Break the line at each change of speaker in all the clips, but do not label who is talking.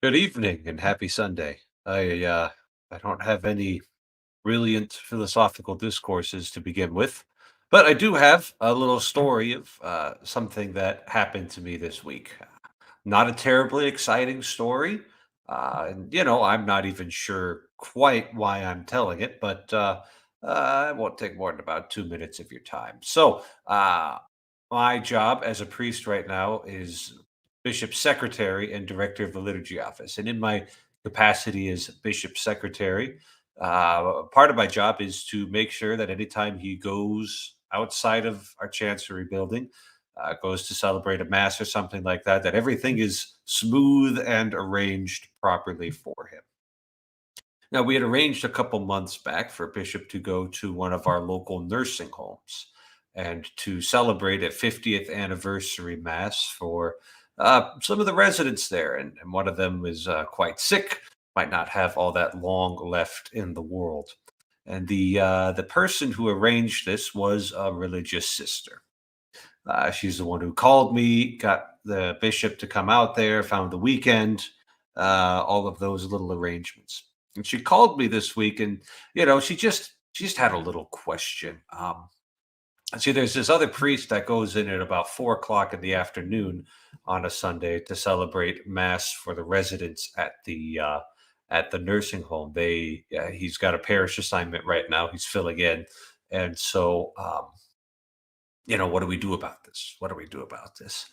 Good evening and happy Sunday. I don't have any brilliant philosophical discourses to begin with, but I do have a little story of something that happened to me this week. Not a terribly exciting story, and I'm not even sure quite why I'm telling it, but it won't take more than about 2 minutes of your time. My job as a priest right now is bishop secretary and director of the liturgy office. And in my capacity as bishop secretary, part of my job is to make sure that anytime he goes outside of our chancery building, goes to celebrate a mass or something like that, that everything is smooth and arranged properly for him. Now, we had arranged a couple months back for Bishop to go to one of our local nursing homes and to celebrate a 50th anniversary mass for some of the residents there. And one of them was quite sick, might not have all that long left in the world. And the person who arranged this was a religious sister. She's the one who called me, got the bishop to come out there, found the weekend, all of those little arrangements. And she called me this week, and she just had a little question. See, there's this other priest that goes in at about 4 o'clock in the afternoon on a Sunday to celebrate mass for the residents at the nursing home. He's got a parish assignment right now. He's filling in, and so what do we do about this? What do we do about this?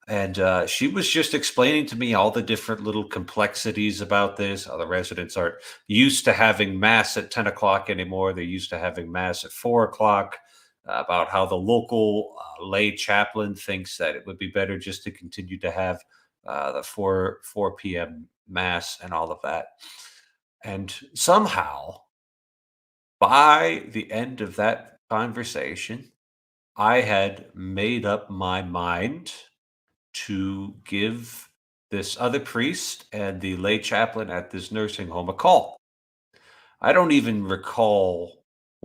And she was just explaining to me all the different little complexities about this. How the residents aren't used to having mass at 10 o'clock anymore. They're used to having mass at 4 o'clock. About how the local lay chaplain thinks that it would be better just to continue to have the 4 p.m. mass and all of that. And somehow, by the end of that conversation, I had made up my mind to give this other priest and the lay chaplain at this nursing home a call. I don't even recall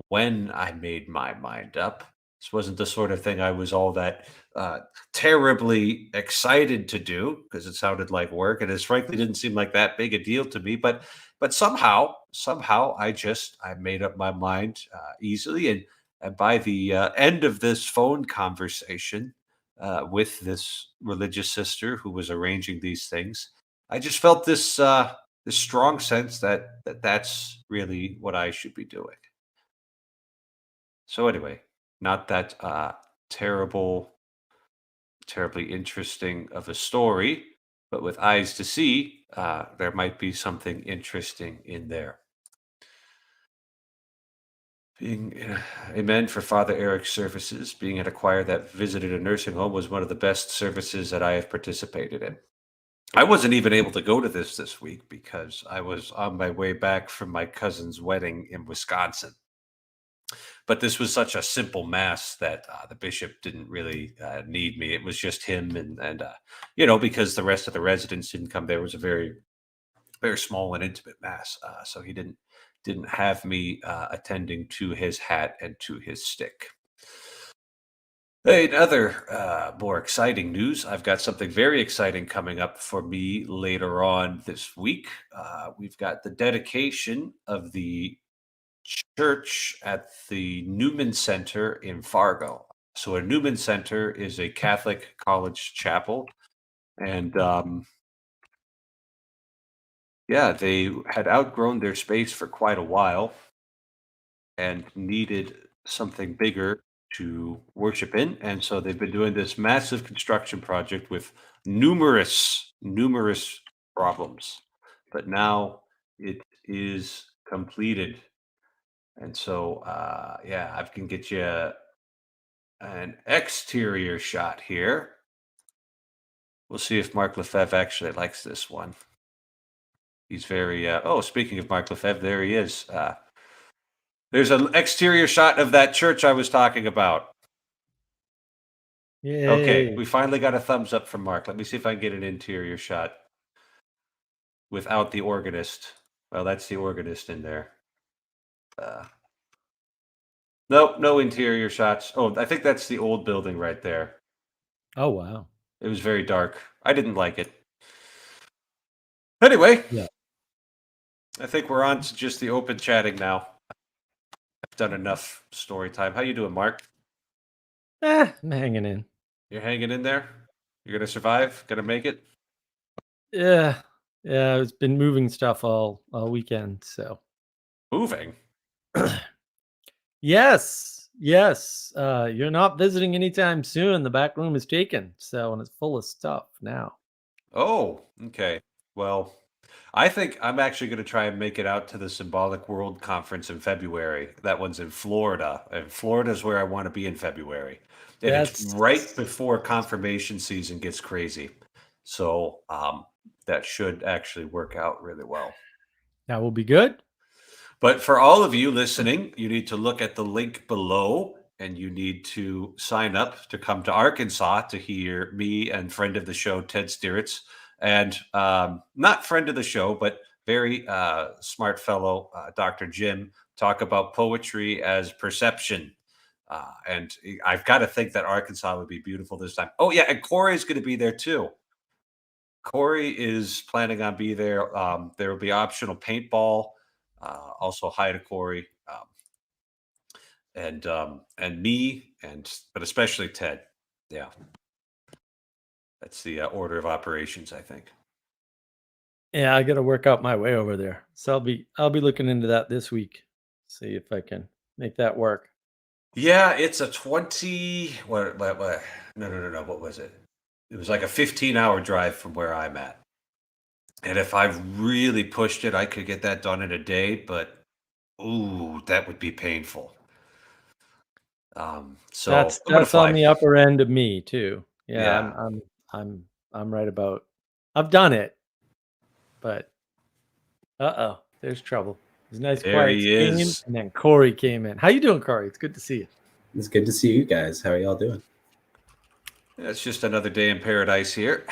when I made my mind up. This wasn't the sort of thing I was all that uh, terribly excited to do because it sounded like work, and it frankly didn't seem like that big a deal to me. But somehow, I made up my mind easily, and by the end of this phone conversation with this religious sister who was arranging these things, I just felt this strong sense that's really what I should be doing. So anyway, not that terrible, terribly interesting of a story, but with eyes to see, there might be something interesting in there. Being amen for Father Eric's services. Being at a choir that visited a nursing home was one of the best services that I have participated in. I wasn't even able to go to this week because I was on my way back from my cousin's wedding in Wisconsin. But this was such a simple mass that the bishop didn't really need me. It was just him, and because the rest of the residents didn't come, there was a very very small and intimate mass. So he didn't have me attending to his hat and to his stick. Hey, in other more exciting news, I've got something very exciting coming up for me later on this week. We've got the dedication of the church at the Newman Center in Fargo. So, a Newman Center is a Catholic college chapel. And yeah, they had outgrown their space for quite a while and needed something bigger to worship in. And so they've been doing this massive construction project with numerous problems. But now it is completed. And so, yeah, I can get you an exterior shot here. We'll see if Mark Lefebvre actually likes this one. He's very, speaking of Mark Lefebvre, there he is. There's an exterior shot of that church I was talking about. Okay,
Yay.
we finally got a thumbs up from Mark. Let me see if I can get an interior shot without the organist. Well, that's the organist in there. Uh, nope, no interior shots. Oh, I think that's the old building right there.
Oh, wow.
It was very dark. I didn't like it. Anyway,
Yeah.
I think we're on to just the open chatting now. I've done enough story time. How you doing, Mark?
I'm hanging in.
You're hanging in there? You're gonna survive? Gonna make it?
Yeah. Yeah, it's been moving stuff all weekend, so.
Moving?
Yes. Yes. You're not visiting anytime soon. The back room is taken, so, and it's full of stuff now.
Oh, okay. Well, I think I'm actually going to try and make it out to the Symbolic World Conference in February. That one's in Florida, and Florida is where I want to be in February. And it's
That's
right before confirmation season gets crazy. So that should actually work out really well.
That will be good.
But for all of you listening, you need to look at the link below and you need to sign up to come to Arkansas to hear me and friend of the show, Ted Stieritz, and not friend of the show, but very smart fellow, Dr. Jim, talk about poetry as perception. And I've got to think that Arkansas would be beautiful this time. Oh, yeah. And Corey's going to be there too. Corey is planning on be there. There will be optional paintball. Also, hi to Corey, and me, but especially Ted. Yeah, that's the order of operations, I think.
Yeah, I got to work out my way over there. So I'll be looking into that this week. See if I can make that work.
Yeah, it's a 20. What? No. What was it? It was like a 15-hour drive from where I'm at. And if I really pushed it, I could get that done in a day. But ooh, that would be painful. So
that's on the upper end of me too. Yeah,
yeah.
I'm right about. I've done it, but there's trouble. There's a nice
There
quiet
he
game,
is.
and then Corey came in. How you doing, Corey? It's good to see you.
It's good to see you guys. How are y'all doing?
It's just another day in paradise here.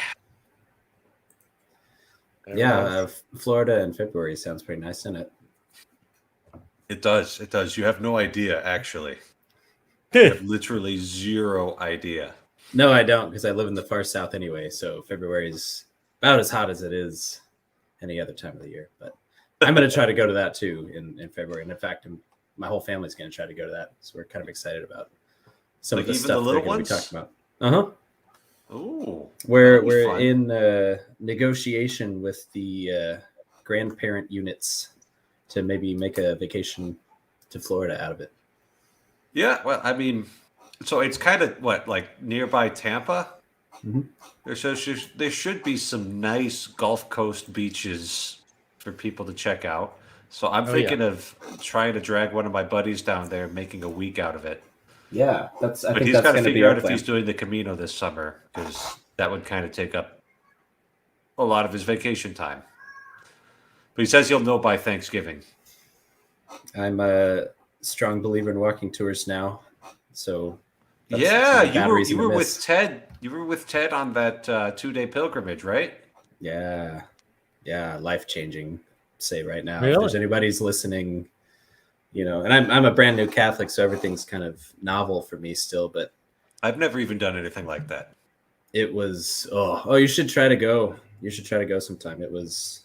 Yeah, Florida in February sounds pretty nice, doesn't it?
It does. It does. You have no idea, actually. You have literally zero idea.
No, I don't, because I live in the far south anyway. So February is about as hot as it is any other time of the year. But I'm going to try to go to that too in February. And in fact, my whole family's going to try to go to that. So we're kind of excited about some of the stuff
we're
going to be talking about.
Ooh,
we're in negotiation with the grandparent units to maybe make a vacation to Florida out of it.
Yeah, well, I mean, so it's kind of like nearby Tampa.
Mm-hmm.
There should be some nice Gulf Coast beaches for people to check out. So I'm thinking of trying to drag one of my buddies down there, and making a week out of it.
Yeah, I think
he's got to figure out if
plan.
he's doing the Camino this summer, because that would kind of take up a lot of his vacation time. But he says he'll know by Thanksgiving.
I'm a strong believer in walking tours now, so
yeah, you were with Ted. You were with Ted on that 2-day pilgrimage, right?
Yeah, life-changing. Say right now,
really?
If there's anybody's listening, and I'm a brand new Catholic, so everything's kind of novel for me still. But
I've never even done anything like that.
It was you should try to go. You should try to go sometime. It was.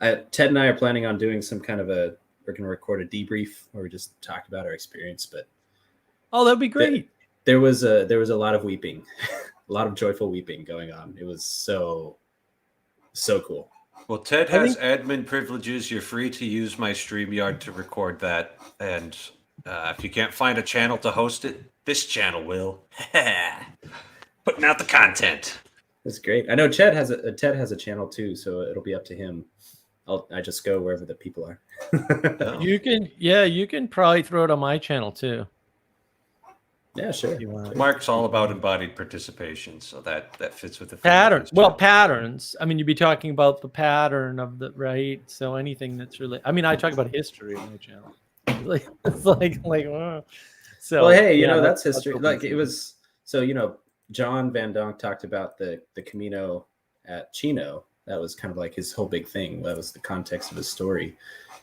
Ted and I are planning on doing some kind of we're going to record a debrief where we just talk about our experience. But
that'd be great.
There was a lot of weeping, a lot of joyful weeping going on. It was so cool.
Well, Ted has admin privileges. You're free to use my StreamYard to record that. And if you can't find a channel to host it, this channel will. Putting out the content.
That's great. I know Ted has a channel too, so it'll be up to him. I just go wherever the people are.
You can probably throw it on my channel too.
Yeah, sure.
Mark's all about embodied participation, so that fits with the
patterns. Well, patterns. I mean, you'd be talking about the pattern of the right. So anything that's really. I mean, I talk about history on my channel. It's like. So.
Well, hey, that's history. Like it was. So John Van Donk talked about the Camino at Chino. That was kind of like his whole big thing. That was the context of his story,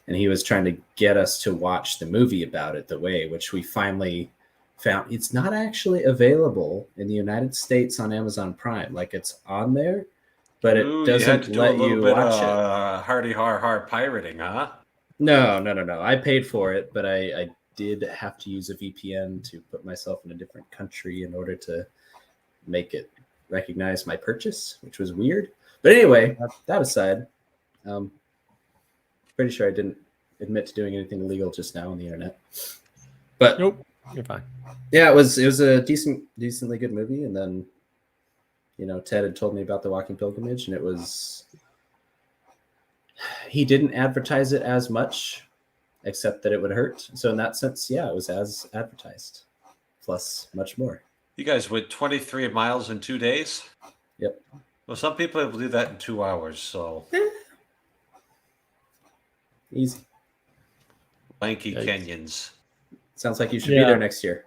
and he was trying to get us to watch the movie about it, The Way, which we finally found. It's not actually available in the United States on Amazon Prime. Like it's on there, but it
Ooh, you had
doesn't
to do a
let
little
you
bit
watch it.
of hardy har pirating, huh?
No. I paid for it, but I did have to use a VPN to put myself in a different country in order to make it recognize my purchase, which was weird. But anyway, that aside, pretty sure I didn't admit to doing anything illegal just now on the internet. But
Nope, you're fine.
yeah, it was a decently good movie. And then, Ted had told me about the Walking Pilgrimage, and he didn't advertise it as much, except that it would hurt. So in that sense, yeah, it was as advertised, plus much more.
You guys went 23 miles in 2 days?
Yep.
Well, some people will do that in 2 hours, so.
Easy.
Lanky
Yikes.
Kenyans.
Sounds like you should be there next year.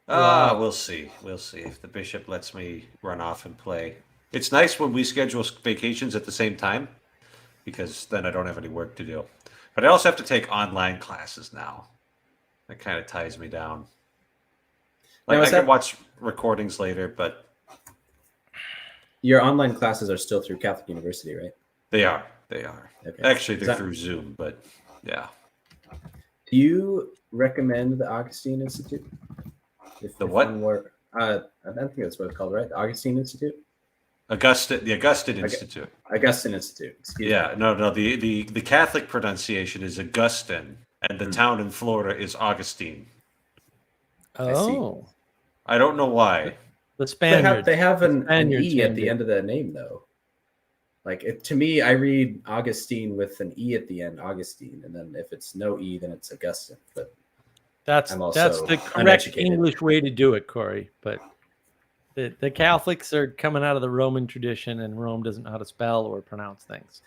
Wow. We'll see. We'll see if the bishop lets me run off and play. It's nice when we schedule vacations at the same time, because then I don't have any work to do. But I also have to take online classes now. That kind of ties me down. Like, I can watch recordings later, but
your online classes are still through Catholic University, right?
They are. Okay. Actually, they're through Zoom, but yeah.
Do you recommend the Augustine Institute?
The what?
I think that's what it's called, right? The Augustine Institute?
The Augustine Institute.
Augustine Institute. Excuse me.
No. The Catholic pronunciation is Augustine, and the town in Florida is Augustine.
Oh.
I don't know why.
The Spaniards.
They have an
Spaniards
E at the end of the name, though. Like, to me, I read Augustine with an E at the end, Augustine, and then if it's no E, then it's Augustine. But
that's the correct English way to do it, Corey. But the Catholics are coming out of the Roman tradition, and Rome doesn't know how to spell or pronounce things.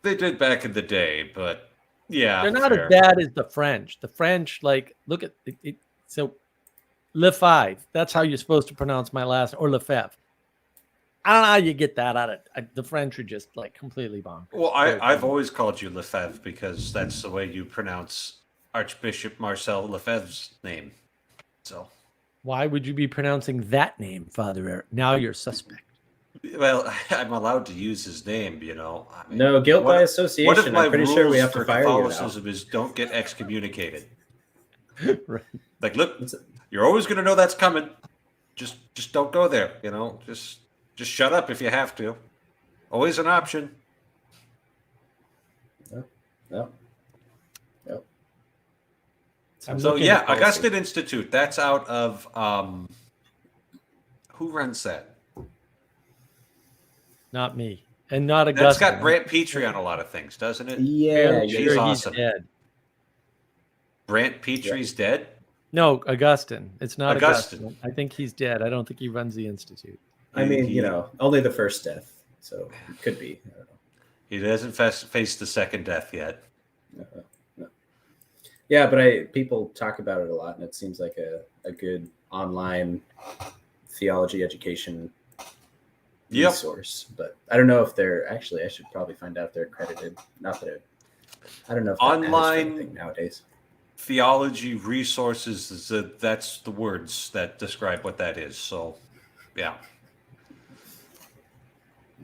They did back in the day, but yeah,
they're not as bad as the French. The French, like, look at it. So, Lefebvre, that's how you're supposed to pronounce my last, or Lefebvre. I don't know how you get that out of the French are just like completely bonkers.
Well, I've always called you Lefebvre because that's the way you pronounce Archbishop Marcel Lefebvre's name. So
why would you be pronouncing that name, Father Eric? Now you're suspect.
Well, I'm allowed to use his name, I mean,
no guilt by association.
One of my
I'm pretty
rules
sure we have
for
to fire
Catholicism
you now.
is don't get excommunicated.
Right.
Like, look, you're always going to know that's coming. Just don't go there. Just shut up if you have to. Always an option.
Yep.
So yeah, Augustine Institute. That's out of who runs that?
Not me, and not Augustine.
That's got Brant Petrie on a lot of things, doesn't it?
Yeah,
she's awesome.
He's dead.
Brant Petrie's dead?
No, Augustine. It's not Augustine. I think he's dead. I don't think he runs the institute.
I mean, only the first death, so it could be. I don't know.
He hasn't faced the second death yet.
No. Yeah, but people talk about it a lot, and it seems like a good online theology education resource. But I don't know if they're actually. I should probably find out if they're accredited. Not that I don't know if
online
nowadays.
Theology resources that's the words that describe what that is. So, yeah.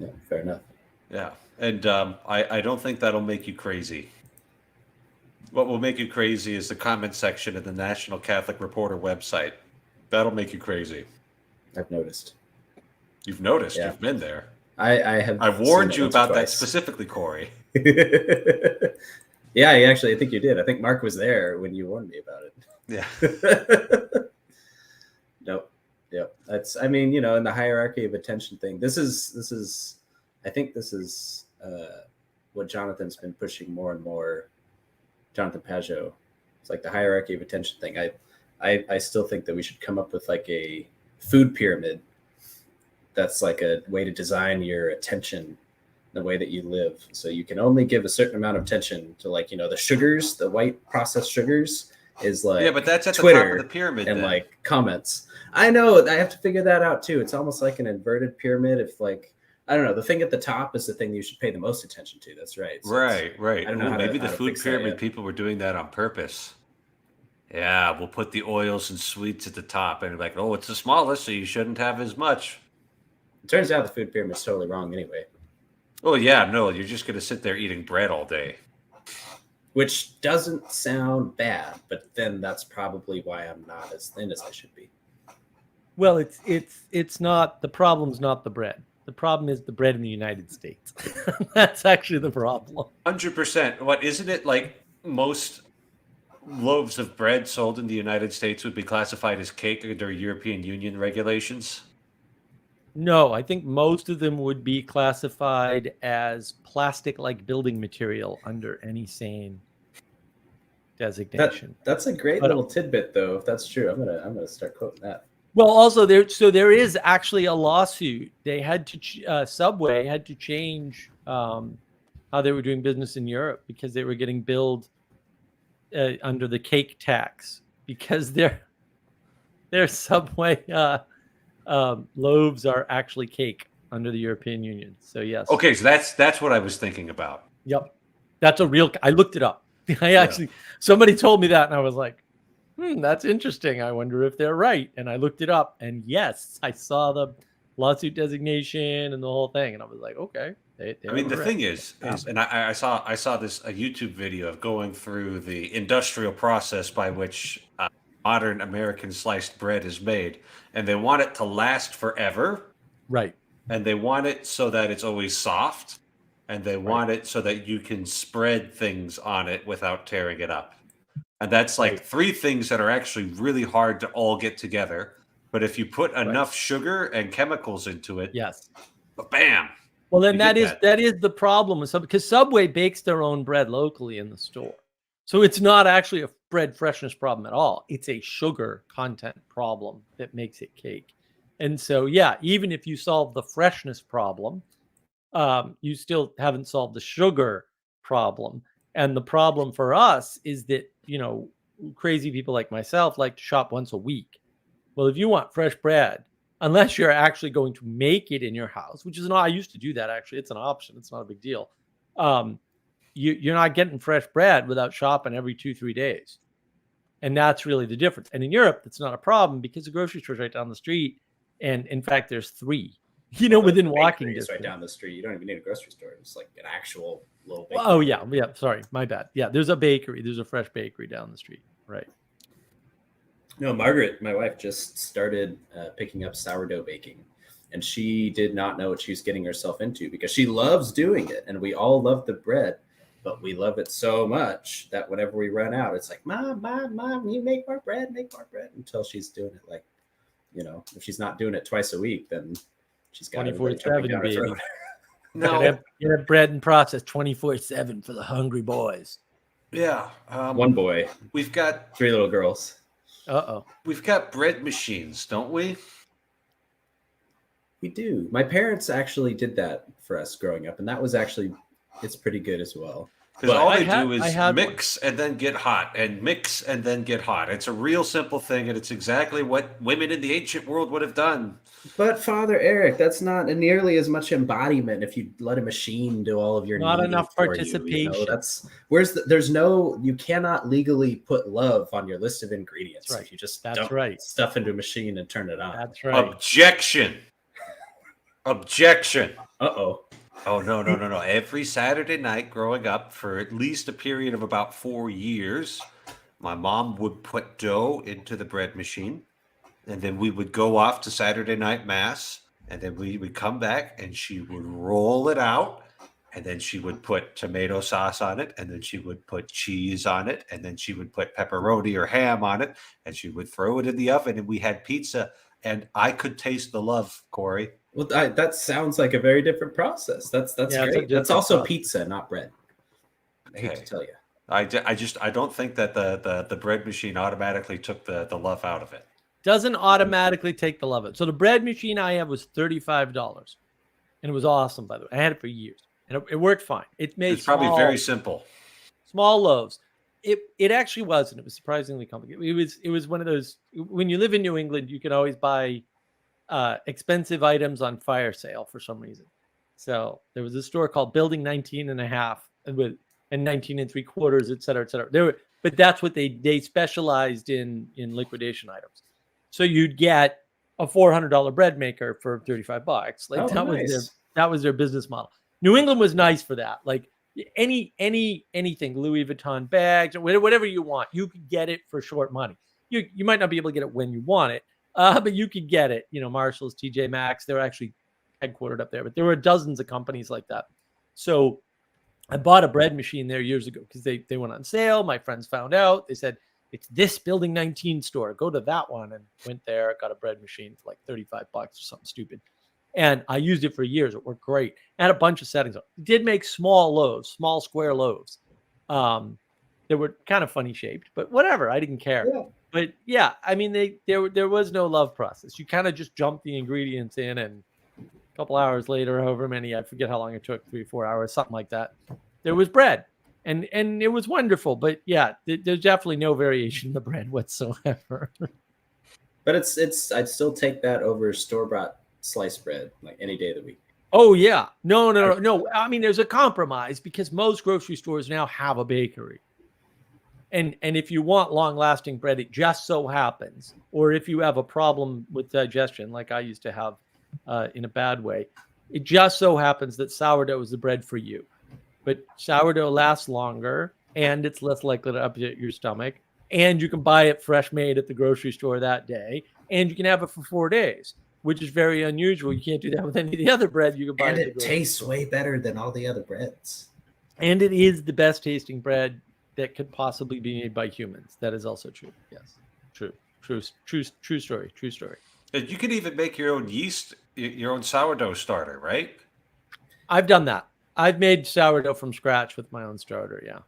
Yeah, fair enough.
Yeah, and I don't think that'll make you crazy. What will make you crazy is the comment section of the National Catholic Reporter website. That'll make you crazy.
I've noticed.
You've noticed.
Yeah.
You've been there.
I have.
I warned you about that specifically, Corey.
Yeah, I think you did. I think Mark was there when you warned me about it.
Yeah.
Nope. Yep. That's. I mean, in the hierarchy of attention thing. This is. I think this is what Jonathan's been pushing more and more. Jonathan Pageau. It's like the hierarchy of attention thing. I still think that we should come up with like a food pyramid. That's like a way to design your attention the way that you live. So you can only give a certain amount of attention to the sugars, the white processed sugars is like,
yeah, but that's at
Twitter
the top of the pyramid
and
then.
like comments. I know I have to figure that out too. It's almost like an inverted pyramid. If I don't know, the thing at the top is the thing you should pay the most attention to. That's right. So
right.
I don't know
maybe the
how to
food
fix
pyramid
that.
people were doing that on purpose. Yeah, we'll put the oils and sweets at the top and like, oh, it's the smallest, so you shouldn't have as much.
It turns out the food pyramid's totally wrong anyway.
Oh yeah, no, you're just gonna sit there eating bread all day.
Which doesn't sound bad, but then that's probably why I'm not as thin as I should be.
Well, it's not, the problem's not the bread. The problem is the bread in the United States. That's actually the problem.
100%. What isn't it like most loaves of bread sold in the United States would be classified as cake under European Union regulations?
No, I think most of them would be classified as plastic-like building material under any sane designation.
That's a great little tidbit, though. If that's true, I'm gonna start quoting that.
Well, also there is actually a lawsuit. They had to Subway had to change how they were doing business in Europe because they were getting billed under the cake tax because their Subway loaves are actually cake under the European Union. So yes.
Okay, so that's what I was thinking about.
Yep, that's a real. I looked it up. Somebody told me that, and I was like, that's interesting. I wonder if they're right. And I looked it up, and yes, I saw the lawsuit designation and the whole thing, and I was like, okay.
I mean, the thing is, and I saw this a YouTube video of going through the industrial process by which modern American sliced bread is made, and they want it to last forever,
right?
And they want it so that it's always soft, and they want it so that you can spread things on it without tearing it up. And that's like three things that are actually really hard to all get together. But if you put enough sugar and chemicals into it,
yes,
bam.
Well, then that is the problem with Subway, because Subway bakes their own bread locally in the store. So it's not actually a bread freshness problem at all. It's a sugar content problem that makes it cake. And so, yeah, even if you solve the freshness problem, you still haven't solved the sugar problem. And the problem for us is that, crazy people like myself like to shop once a week. Well, if you want fresh bread, unless you're actually going to make it in your house, which is not, I used to do that actually. It's an option. It's not a big deal. You're not getting fresh bread without shopping every 2-3 days. And that's really the difference. And in Europe, that's not a problem because the grocery store's right down the street. And in fact, there's 3, within walking distance.
Right down the street. You don't even need a grocery store. It's like an actual little bakery.
Oh, yeah. Sorry. My bad. Yeah. There's a bakery. There's a fresh bakery down the street. Right.
No, Margaret, my wife, just started picking up sourdough baking, and she did not know what she was getting herself into because she loves doing it, and we all love the bread, but we love it so much that whenever we run out, it's like, Mom, you make more bread, until she's doing it like, if she's not doing it twice a week, then she's got
24/7, baby.
No,
you have bread and process 24/7 for the hungry boys.
Yeah,
one boy.
We've got
3 little girls.
We've got bread machines, don't we?
We do. My parents actually did that for us growing up, and that was actually, it's pretty good as well.
Because all they do is mix and then get hot, and mix and then get hot. It's a real simple thing, and it's exactly what women in the ancient world would have done.
But Father Eric, that's not nearly as much embodiment if you let a machine do all of your
not enough participation.
You cannot legally put love on your list of ingredients.
That's right.
If you just stuff into a machine and turn it on.
That's right.
Objection.
Uh-oh.
Oh, no. Every Saturday night growing up for at least a period of about 4 years, my mom would put dough into the bread machine, and then we would go off to Saturday night mass, and then we would come back and she would roll it out, and then she would put tomato sauce on it, and then she would put cheese on it, and then she would put pepperoni or ham on it, and she would throw it in the oven, and we had pizza, and I could taste the love, Corey.
Well, that sounds like a very different process. That's great. That's also pizza, not bread. I hate to tell you.
I don't think that the bread machine automatically took the love out of it.
Doesn't automatically take the love out. So the bread machine I have was $35, and it was awesome. By the way, I had it for years, and it worked fine. It made
it's probably very simple.
Small loaves. It actually wasn't. It was surprisingly complicated. It was one of those, when you live in New England, you can always buy expensive items on fire sale for some reason. So there was a store called Building 19 and a half and 19 3/4, et cetera, et cetera. But that's what they specialized in liquidation items. So you'd get a $400 bread maker for $35. Like that was their business model. New England was nice for that. Like anything, Louis Vuitton bags or whatever you want, you could get it for short money. You might not be able to get it when you want it, but you could get it. You know, Marshalls, TJ Maxx, they're actually headquartered up there, but there were dozens of companies like that. So I bought a bread machine there years ago because they went on sale. My friends found out. They said, it's this Building 19 store. Go to that one. And went there, got a bread machine for like $35 or something stupid. And I used it for years. It worked great. It had a bunch of settings. It did make small loaves, small square loaves. They were kind of funny shaped, but whatever. I didn't care. Yeah. But yeah, I mean, there was no love process. You kind of just jumped the ingredients in, and a couple hours later, however many, I forget how long it took, 3-4 hours, something like that, there was bread. And it was wonderful. But yeah, there's definitely no variation in the bread whatsoever.
But I'd still take that over store-bought sliced bread like any day of the week.
Oh yeah. No. I mean, there's a compromise because most grocery stores now have a bakery. And if you want long-lasting bread, it just so happens, or if you have a problem with digestion, like I used to have in a bad way, it just so happens that sourdough is the bread for you. But sourdough lasts longer, and it's less likely to upset your stomach, and you can buy it fresh made at the grocery store that day, and you can have it for 4 days, which is very unusual. You can't do that with any of the other bread you can buy.
And it tastes way better than all the other breads.
And it is the best tasting bread that could possibly be made by humans. That is also true. Yes. True story.
And you can even make your own yeast, your own sourdough starter, right?
I've done that. I've made sourdough from scratch with my own starter. Yeah.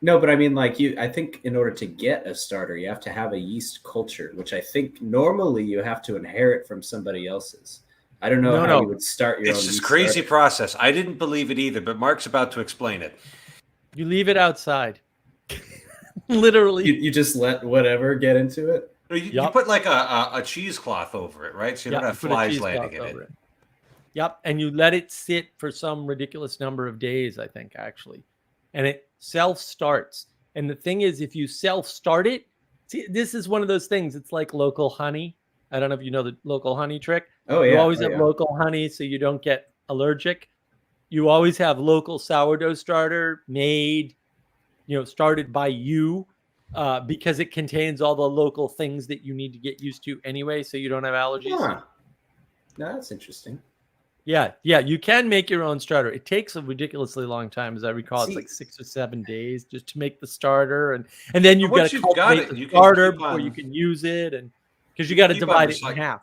No, but I mean, like I think in order to get a starter, you have to have a yeast culture, which I think normally you have to inherit from somebody else's. I don't know how you would start your own yeast.
It's this crazy process. I didn't believe it either, but Mark's about to explain it.
You leave it outside. Literally.
You just let whatever get into it?
You put like a cheesecloth over it, right? So you don't have flies landing in it.
Yep. And you let it sit for some ridiculous number of days, I think, actually. And it self-starts. And the thing is, if you self-start it, see, this is one of those things. It's like local honey. I don't know if you know the local honey trick.
Oh, yeah.
You always have local honey so you don't get allergic. You always have local sourdough starter made, started by you because it contains all the local things that you need to get used to anyway, so you don't have allergies.
Huh. No, that's interesting.
Yeah, you can make your own starter. It takes a ridiculously long time, as I recall. It's like 6 or 7 days just to make the starter, and then you've got to cultivate the starter before you can use it, and because you got to divide it in half.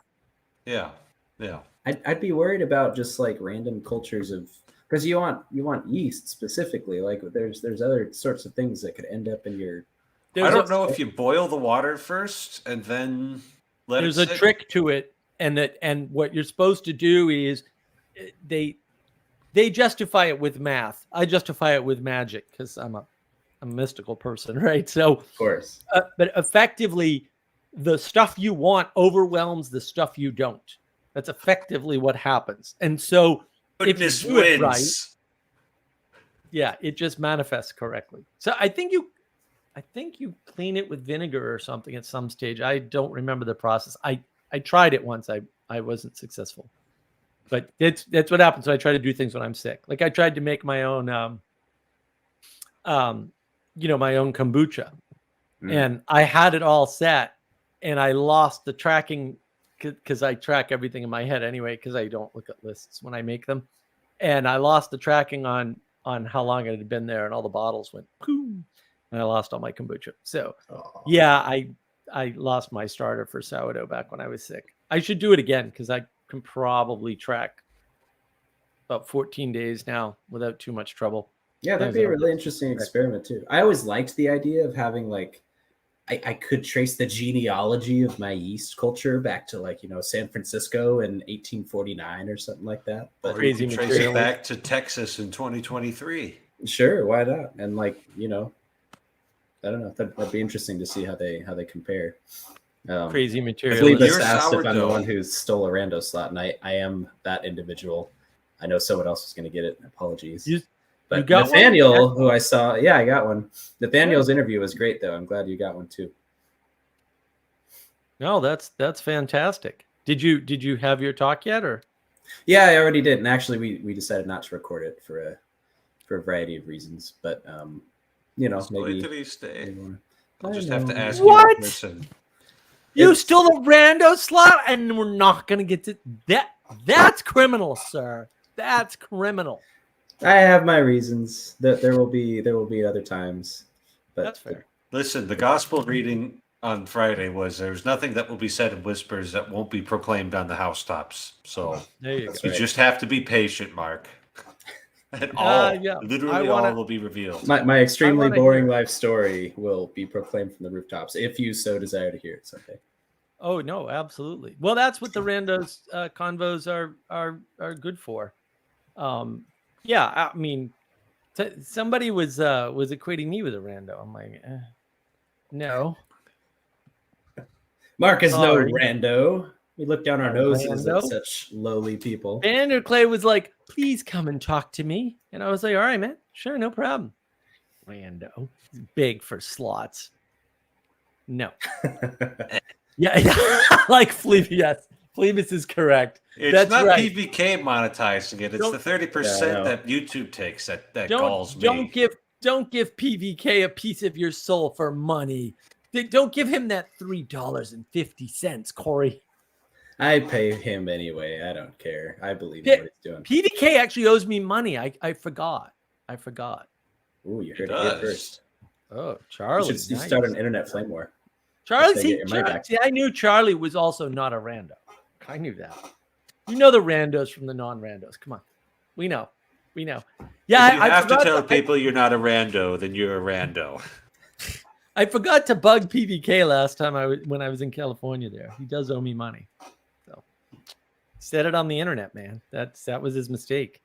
Yeah.
I'd be worried about just like random cultures of, because you want yeast specifically. Like there's other sorts of things that could end up in your.
I don't know if you boil the water first and then let it sit.
There's a trick to it, and what you're supposed to do is. They justify it with math. I justify it with magic because I'm a mystical person, right? So,
of course,
but effectively, the stuff you want overwhelms the stuff you don't. That's effectively what happens. And so, if you do it right, it just manifests correctly. So I think you clean it with vinegar or something at some stage. I don't remember the process. I tried it once. I wasn't successful. But that's what happens when I try to do things when I'm sick. Like I tried to make my own, my own kombucha, and I had it all set, and I lost the tracking because I track everything in my head anyway because I don't look at lists when I make them, and I lost the tracking on how long it had been there, and all the bottles went boom, and I lost all my kombucha. So I lost my starter for sourdough back when I was sick. I should do it again because I can probably track about 14 days now without too much trouble.
Yeah, that'd be a really interesting experiment too. I always liked the idea of having like I could trace the genealogy of my yeast culture back to like San Francisco in 1849 or something like that.
But crazy trace it back to Texas in 2023.
Sure, why not? And like I don't know. That'd be interesting to see how they compare.
Crazy material.
I believe that's asked if I'm the one who stole a rando slot, and I am that individual. I know someone else was going to get it. Apologies. But you got Nathaniel, who I saw, I got one. Nathaniel's interview was great, though. I'm glad you got one too.
No, that's fantastic. Did you have your talk yet, or?
Yeah, I already did, and actually, we decided not to record it for a variety of reasons. But maybe.
Wait till you stay.
maybe
I'll
I
just have to
know.
ask
What?
you in person.
You stole the rando slot, and we're not gonna get to that. That's criminal, sir. That's criminal.
I have my reasons. There will be other times, but
That's fair.
Listen, the gospel reading on Friday was there's nothing that will be said in whispers that won't be proclaimed on the housetops. So
There you go.
That's
you
right.
just have to be patient, Mark. And
yeah.
literally all will be revealed.
my extremely
wanna
boring
hear-
life story will be proclaimed from the rooftops if you so desire to hear it someday.
Oh no, absolutely. Well, that's what the randos convos are good for. Yeah, I mean, somebody was equating me with a rando. I'm like, no.
Mark is
Sorry.
no rando. We look down our
A
noses at
rando?
such lowly people.
Vanderklay was like, please come and talk to me. And I was like, all right, man. Sure, no problem. Rando. Big for slots. No. Yeah. Like Phoebus. Yes. Phoebus is correct.
It's
That's
not
right.
PBK monetizing it. It's
Don't-
the 30%
Yeah, I know.
that YouTube takes that galls me.
Don't give PVK a piece of your soul for money. Don't give him that $3.50, Corey.
I pay him anyway. I don't care. I believe
Yeah.
in what he's doing.
PVK actually owes me money. I forgot.
Ooh, you heard it
does.
here first.
Oh,
You
Charlie.
should start an internet flame war.
Charlie,
Let's get your money back.
see, I knew Charlie was also not a rando. I knew that. You know the randos from the non-randos. Come on. We know. Yeah,
If you
I
have to
forgot
tell people you're not a rando, then you're a rando.
I forgot to bug PVK last time when I was in California there. He does owe me money. So said it on the internet, man. That was his mistake.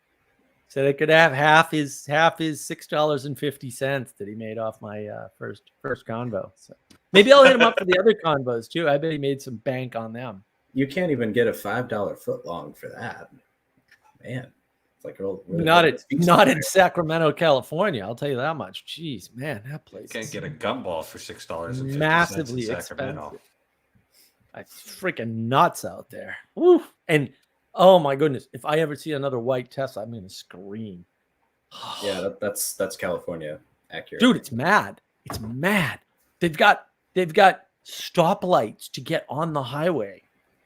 Said I could have half his $6.50 that he made off my first convo. So maybe I'll hit him up for the other convos too. I bet he made some bank on them.
You can't even get a $5 foot long for that, man. It's like really
Not in Sacramento, California. I'll tell you that much. Jeez, man, that place
You can't
is
get a gumball for $6.50
massively
in Sacramento.
expensive. It's freaking nuts out there. Woo. And oh my goodness, if I ever see another white Tesla, I'm gonna scream.
Yeah, that's California accurate.
Dude, it's mad. It's mad. They've got stoplights to get on the highway.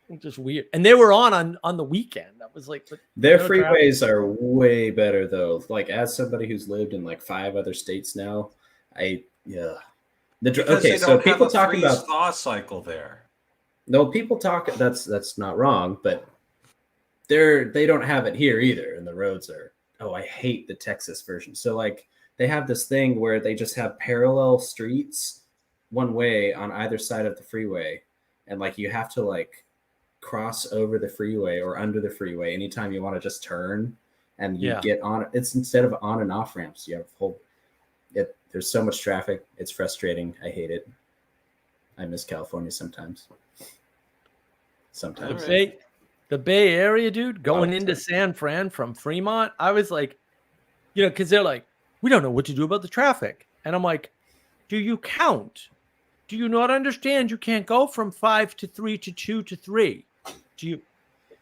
It's just weird. And they were on the weekend. That was like
Their
no
freeways are way better though. Like as somebody who's lived in like 5 other states now,
Because
okay,
they
so
don't
people
have a
talking
freeze
about
thaw cycle there.
no people talk that's not wrong, but they don't have it here either, and the roads are I hate the Texas version. So like they have this thing where they just have parallel streets one way on either side of the freeway, and like you have to like cross over the freeway or under the freeway anytime you want to just turn, and you get on it's instead of on and off ramps, you have there's so much traffic. It's frustrating. I hate it. I miss California sometimes.
The Bay Area, dude, going into San Fran from Fremont, I was like, because they're like, we don't know what to do about the traffic. And I'm like, do you count? Do you not understand you can't go from 5 to 3 to 2 to 3?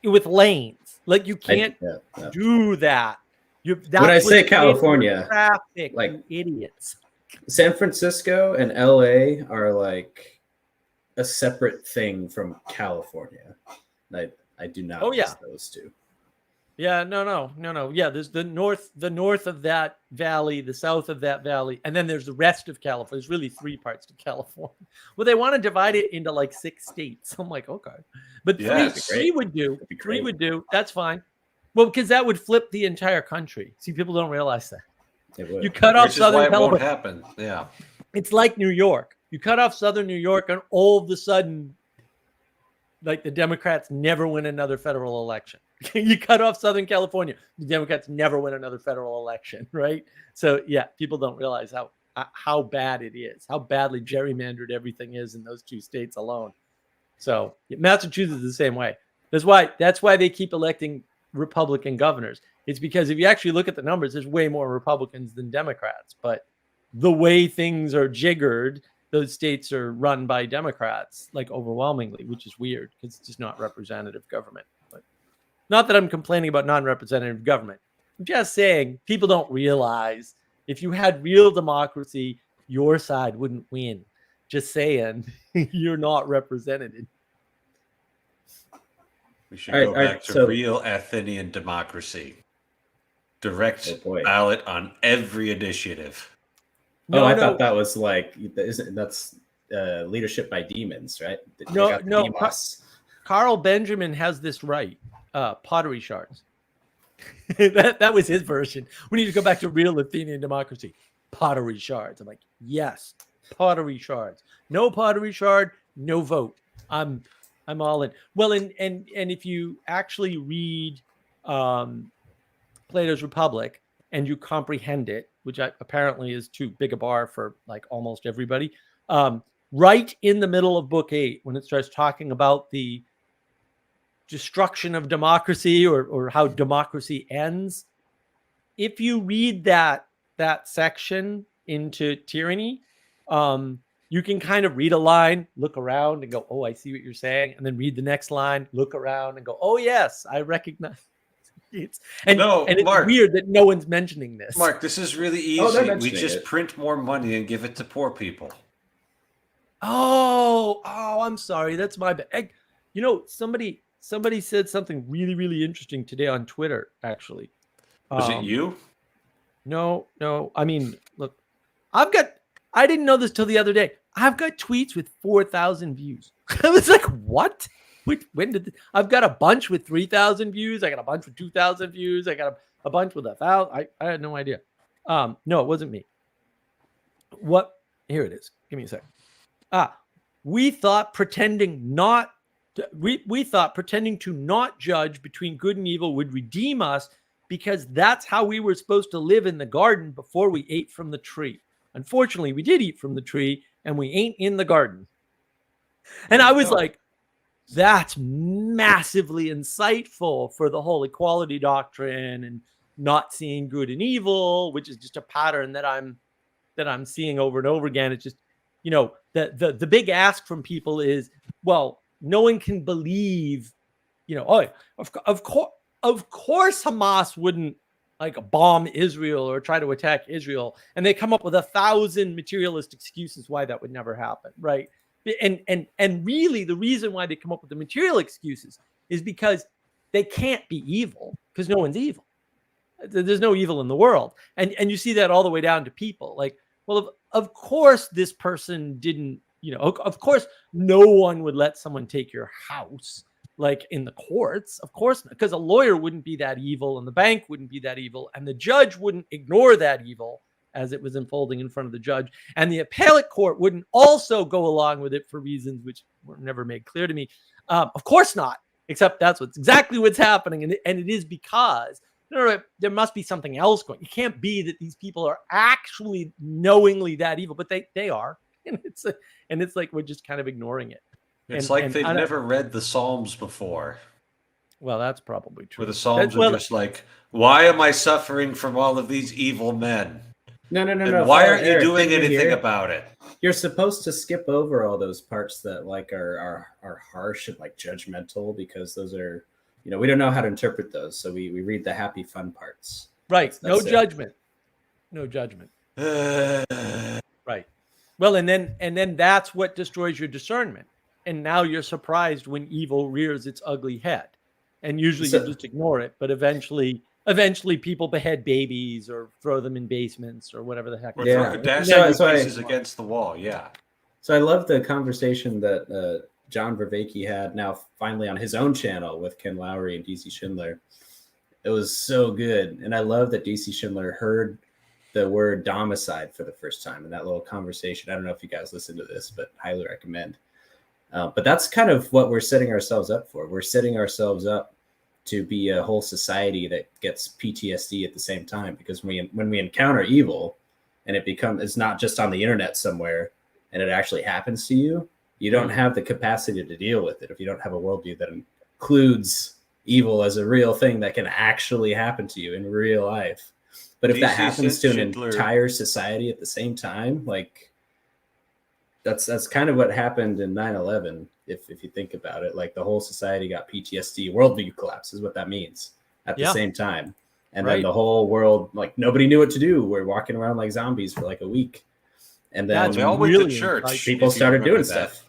With lanes? Like you can't do that.
When I say California,
traffic,
like
you idiots.
San Francisco and LA are like a separate thing from California. I do not miss those two.
Yeah, no. Yeah, there's the north of that valley, the south of that valley, and then there's the rest of California. There's really 3 parts to California. Well, they want to divide it into like 6 states. I'm like, okay, but three would do. 3 would do. That's fine. Well, because that would flip the entire country. See, people don't realize that. You cut off Southern California.
Won't happen. Yeah,
it's like New York. You cut off Southern New York, and all of a sudden, like the Democrats never win another federal election. You cut off Southern California, the Democrats never win another federal election, right? So yeah, people don't realize how bad it is, how badly gerrymandered everything is in those 2 states alone. So Massachusetts is the same way. That's why they keep electing Republican governors. It's because if you actually look at the numbers, there's way more Republicans than Democrats. But the way things are jiggered, those states are run by Democrats, like overwhelmingly, which is weird because it's just not representative government. But not that I'm complaining about non-representative government. I'm just saying people don't realize if you had real democracy, your side wouldn't win. Just saying, you're not represented.
We should go back to real Athenian democracy. Direct ballot on every initiative.
I thought that was like that's leadership by demons, right?
No. Carl Benjamin has this right. Pottery shards. that was his version. We need to go back to real Athenian democracy. Pottery shards. I'm like, yes, pottery shards. No pottery shard, no vote. I'm all in. Well, and if you actually read Plato's Republic and you comprehend it, which apparently is too big a bar for like almost everybody, right in the middle of book 8, when it starts talking about the destruction of democracy or how democracy ends, if you read that section into tyranny, you can kind of read a line, look around and go, oh, I see what you're saying. And then read the next line, look around and go, oh, yes, I recognize it. And it's Mark, weird that no one's mentioning this.
Mark, this is really easy. We just print more money and give it to poor people.
Oh, I'm sorry. That's my bad. Somebody said something really, really interesting today on Twitter, actually.
Was it you?
No. I mean, look, I didn't know this till the other day. I've got tweets with 4,000 views. I was like, what? When did I've got a bunch with 3,000 views. I got a bunch with 2,000 views. I got a bunch with 1,000. I had no idea. No, it wasn't me. What? Here it is. Give me a sec. We thought pretending to not judge between good and evil would redeem us because that's how we were supposed to live in the garden before we ate from the tree. Unfortunately, we did eat from the tree and we ain't in the garden. And I was like, that's massively insightful for the whole equality doctrine and not seeing good and evil, which is just a pattern that I'm seeing over and over again. It's just, the big ask from people is, well, no one can believe, of course Hamas wouldn't like bomb Israel or try to attack Israel. And they come up with 1,000 materialist excuses why that would never happen, right? And really the reason why they come up with the material excuses is because they can't be evil because no one's evil. There's no evil in the world. And you see that all the way down to people. Like, well, of course this person didn't, of course no one would let someone take your house like in the courts, of course, because a lawyer wouldn't be that evil and the bank wouldn't be that evil and the judge wouldn't ignore that evil as it was unfolding in front of the judge. And the appellate court wouldn't also go along with it for reasons which were never made clear to me. Of course not, except that's exactly what's happening. And it is because there must be something else going. It can't be that these people are actually knowingly that evil, but they are. And it's like we're just kind of ignoring it.
It's like they've never read the Psalms before.
Well, that's probably true.
Where the Psalms are just like, why am I suffering from all of these evil men?
No.
Why aren't you doing anything about it?
You're supposed to skip over all those parts that like are harsh and like judgmental because those are, we don't know how to interpret those. So we read the happy, fun parts.
Right. No judgment. Right. Well, and then that's what destroys your discernment. And now you're surprised when evil rears its ugly head. And usually you just ignore it. But eventually people behead babies or throw them in basements or whatever the heck.
Or dash pieces against the wall. Yeah.
So I love the conversation that John Vervaeke had now finally on his own channel with Ken Lowry and DC Schindler. It was so good. And I love that DC Schindler heard the word domicide for the first time in that little conversation. I don't know if you guys listened to this, but highly recommend. But that's kind of what we're setting ourselves up for. We're setting ourselves up to be a whole society that gets PTSD at the same time, because when we encounter evil and it's not just on the internet somewhere and it actually happens to you, you don't have the capacity to deal with it if you don't have a worldview that includes evil as a real thing that can actually happen to you in real life. But if that happens to an entire society at the same time, like that's kind of what happened in 9/11. If you think about it, like the whole society got PTSD, worldview collapse is what that means at the same time. And then the whole world, like nobody knew what to do. We're walking around like zombies for like a week. And then
we all went to church.
People started doing stuff.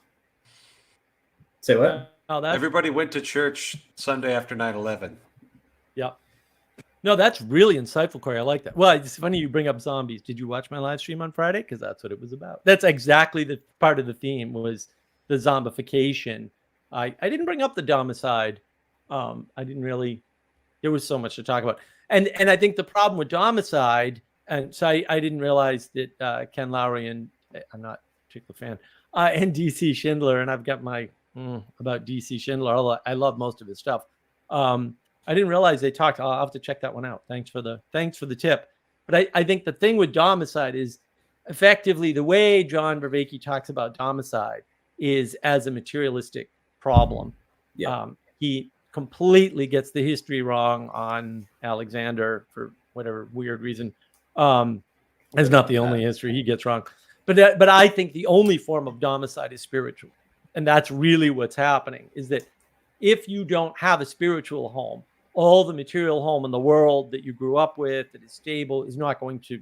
Say what?
Everybody went to church Sunday after 9/11.
Yeah. No, that's really insightful, Corey. I like that. Well, it's funny you bring up zombies. Did you watch my live stream on Friday? Because that's what it was about. That's exactly the part of the theme was the zombification. I didn't bring up the domicide. I didn't really. There was so much to talk about. And I think the problem with domicide, and so I didn't realize that Ken Lowry and I'm not a particular fan, and DC Schindler, and I've got my about DC Schindler, although I love most of his stuff. I didn't realize they talked. I'll have to check that one out. Thanks for the tip. But I think the thing with domicide is effectively the way John Vervaeke talks about domicide is as a materialistic problem.
Yeah.
He completely gets the history wrong on Alexander for whatever weird reason. It's not the only history he gets wrong. But I think the only form of domicide is spiritual. And that's really what's happening, is that if you don't have a spiritual home, all the material home in the world that you grew up with that is stable is not going to,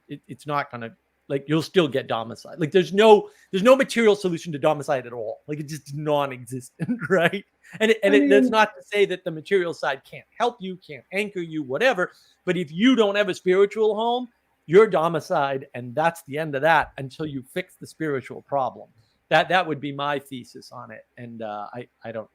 it's not going to, like, you'll still get domicide. Like there's no material solution to domicide at all. Like it's just non-existent, right? That's not to say that the material side can't help you, can't anchor you, whatever. But if you don't have a spiritual home, you're domicide, and that's the end of that until you fix the spiritual problem. That would be my thesis on it. And I don't.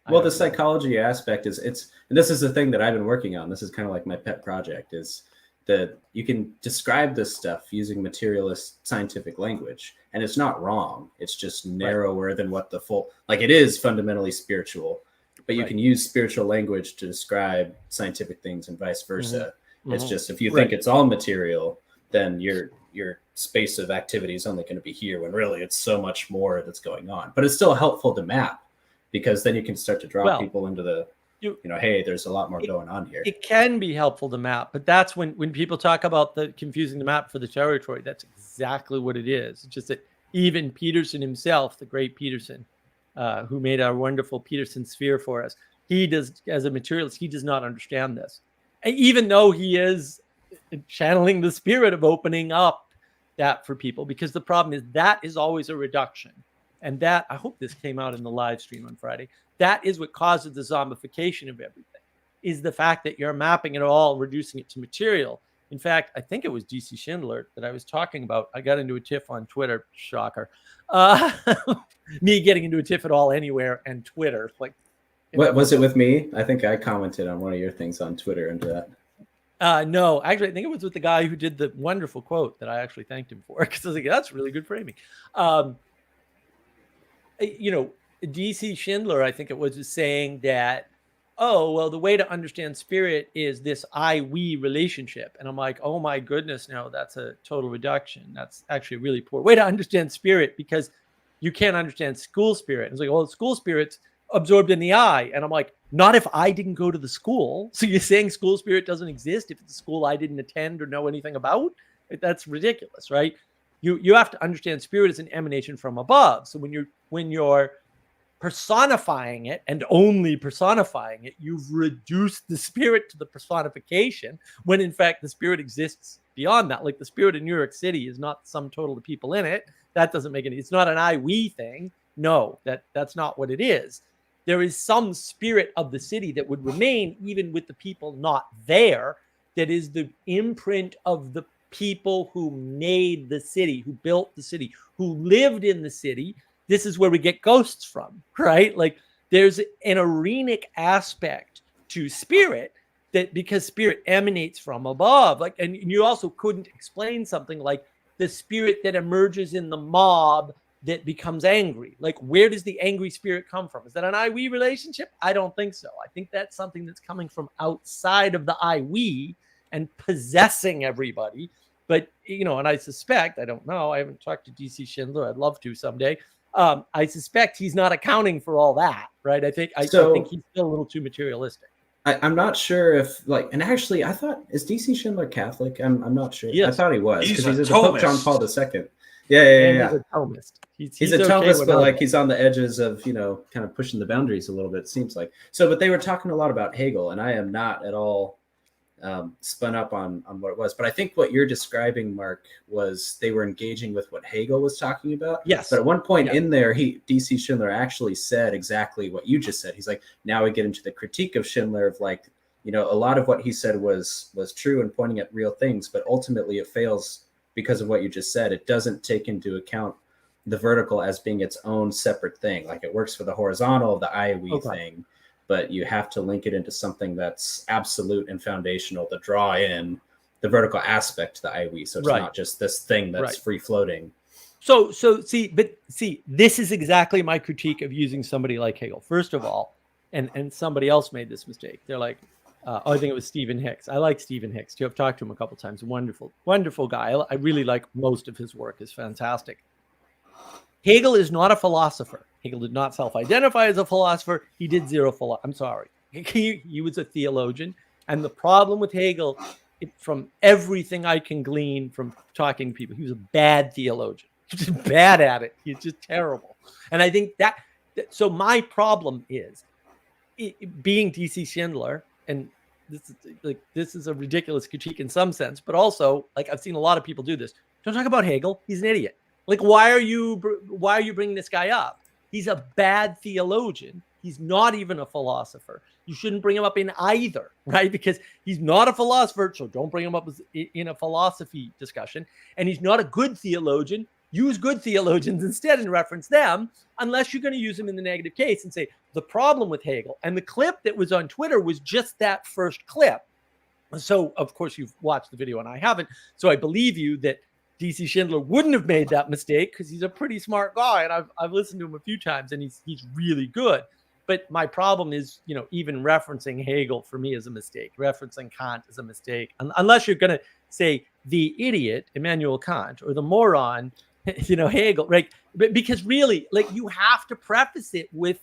Well, the psychology aspect is and this is the thing that I've been working on. This is kind of like my pet project, is that you can describe this stuff using materialist scientific language, and it's not wrong. It's just narrower than what the full, like it is fundamentally spiritual, but you can use spiritual language to describe scientific things and vice versa. It's just, if you think it's all material, then your space of activity is only going to be here, when really it's so much more that's going on. But it's still helpful to map, because then you can start to draw people into the, hey, there's a lot more going on here.
It can be helpful to map, but that's when people talk about the confusing the map for the territory, that's exactly what it is. It's just that even Peterson himself, the great Peterson, who made our wonderful Peterson sphere for us, he does, as a materialist, he does not understand this. And even though he is channeling the spirit of opening up that for people, because the problem is that is always a reduction. And that, I hope this came out in the live stream on Friday, that is what causes the zombification of everything, is the fact that you're mapping it all, reducing it to material. In fact, I think it was DC Schindler that I was talking about. I got into a tiff on Twitter, shocker. Me getting into a tiff at all anywhere, and Twitter. Like,
what was it with me? I think I commented on one of your things on Twitter into that.
No, actually, I think it was with the guy who did the wonderful quote that I actually thanked him for, because I was like, that's really good framing. DC Schindler, I think it was saying that, oh, well, the way to understand spirit is this I-we relationship. And I'm like, oh my goodness, no, that's a total reduction. That's actually a really poor way to understand spirit, because you can't understand school spirit. And it's like, well, school spirit's absorbed in the I. And I'm like, not if I didn't go to the school. So you're saying school spirit doesn't exist if it's a school I didn't attend or know anything about? That's ridiculous, right? You have to understand spirit as an emanation from above. So when you're personifying it, and only personifying it, you've reduced the spirit to the personification, when in fact the spirit exists beyond that. Like the spirit in New York City is not the sum total of people in it. That doesn't make it's not an I-we thing. No, that's not what it is. There is some spirit of the city that would remain even with the people not there. That is the imprint of the people who made the city, who built the city, who lived in the city. This is where we get ghosts from, right? Like there's an arenic aspect to spirit, that because spirit emanates from above. Like, and you also couldn't explain something like the spirit that emerges in the mob that becomes angry. Like, where does the angry spirit come from? Is that an I-we relationship? I don't think so. I think that's something that's coming from outside of the I-we and possessing everybody. But, and I suspect, I don't know, I haven't talked to DC Schindler. I'd love to someday. I suspect he's not accounting for all that, right? I think he's still a little too materialistic.
I'm not sure if, and actually, I thought, is DC Schindler Catholic? I'm not sure.
Yes.
I thought he was, because he's
a
Pope John Paul II. Yeah.
And he's a Thomist.
He's a
okay
Thomist,
with
but like
other.
he's on the edges of, kind of pushing the boundaries a little bit, it seems like. So, but they were talking a lot about Hegel, and I am not at all spun up on what it was. But I think what you're describing, Mark, was they were engaging with what Hegel was talking about.
Yes.
But at one point in there, DC Schindler actually said exactly what you just said. He's like, now we get into the critique of Schindler of like, a lot of what he said was true and pointing at real things, but ultimately it fails because of what you just said. It doesn't take into account the vertical as being its own separate thing. Like it works for the horizontal, the I, we thing, but you have to link it into something that's absolute and foundational to draw in the vertical aspect to the I, we. So it's not just this thing that's free floating.
So see, this is exactly my critique of using somebody like Hegel. First of all, and somebody else made this mistake. They're like, I think it was Stephen Hicks. I like Stephen Hicks too. I've talked to him a couple of times. Wonderful, wonderful guy. I really like most of his work. It's fantastic. Hegel is not a philosopher. Hegel did not self-identify as a philosopher. He did zero philosophy. I'm sorry. He was a theologian. And the problem with Hegel, from everything I can glean from talking to people, he was a bad theologian. He's just bad at it. He's just terrible. And I think so my problem is being DC Schindler, and this is a ridiculous critique in some sense, but also like I've seen a lot of people do this. Don't talk about Hegel. He's an idiot. Like, why are you bringing this guy up? He's a bad theologian. He's not even a philosopher. You shouldn't bring him up in either, right? Because he's not a philosopher, so don't bring him up in a philosophy discussion. And he's not a good theologian. Use good theologians instead and reference them, unless you're going to use them in the negative case and say, the problem with Hegel, and the clip that was on Twitter was just that first clip. So, of course, you've watched the video and I haven't. So I believe you that DC Schindler wouldn't have made that mistake because he's a pretty smart guy. And I've listened to him a few times and he's really good. But my problem is, even referencing Hegel for me is a mistake. Referencing Kant is a mistake. Unless you're going to say the idiot, Immanuel Kant, or the moron, Hegel, right? Because really, like, you have to preface it with,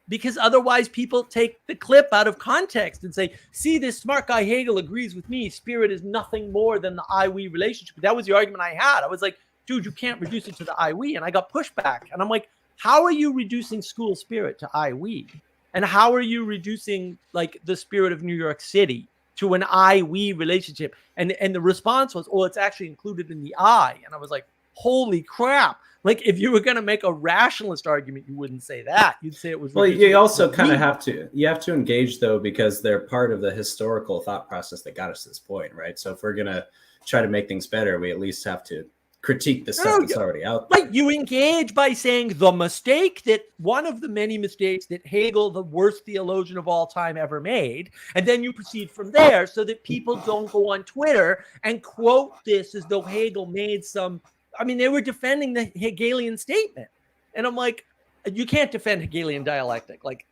because otherwise people take the clip out of context and say, see, this smart guy Hegel agrees with me. Spirit is nothing more than the I-we relationship. That was the argument I had. I was like, dude, you can't reduce it to the I-we. And I got pushback. And I'm like, how are you reducing school spirit to I-we? And how are you reducing like the spirit of New York City to an I-we relationship? And the response was, oh, it's actually included in the I. And I was like, holy crap. Like, if you were going to make a rationalist argument, you wouldn't say that. You'd say it was.
Well, you also kind of have to engage, though, because they're part of the historical thought process that got us to this point, right? So if we're going to try to make things better, we at least have to critique the stuff that's already out there.
Like, you engage by saying the mistake that one of the many mistakes that Hegel, the worst theologian of all time, ever made. And then you proceed from there so that people don't go on Twitter and quote this as though Hegel made some. I mean, they were defending the Hegelian statement. And I'm like, you can't defend Hegelian dialectic. Like,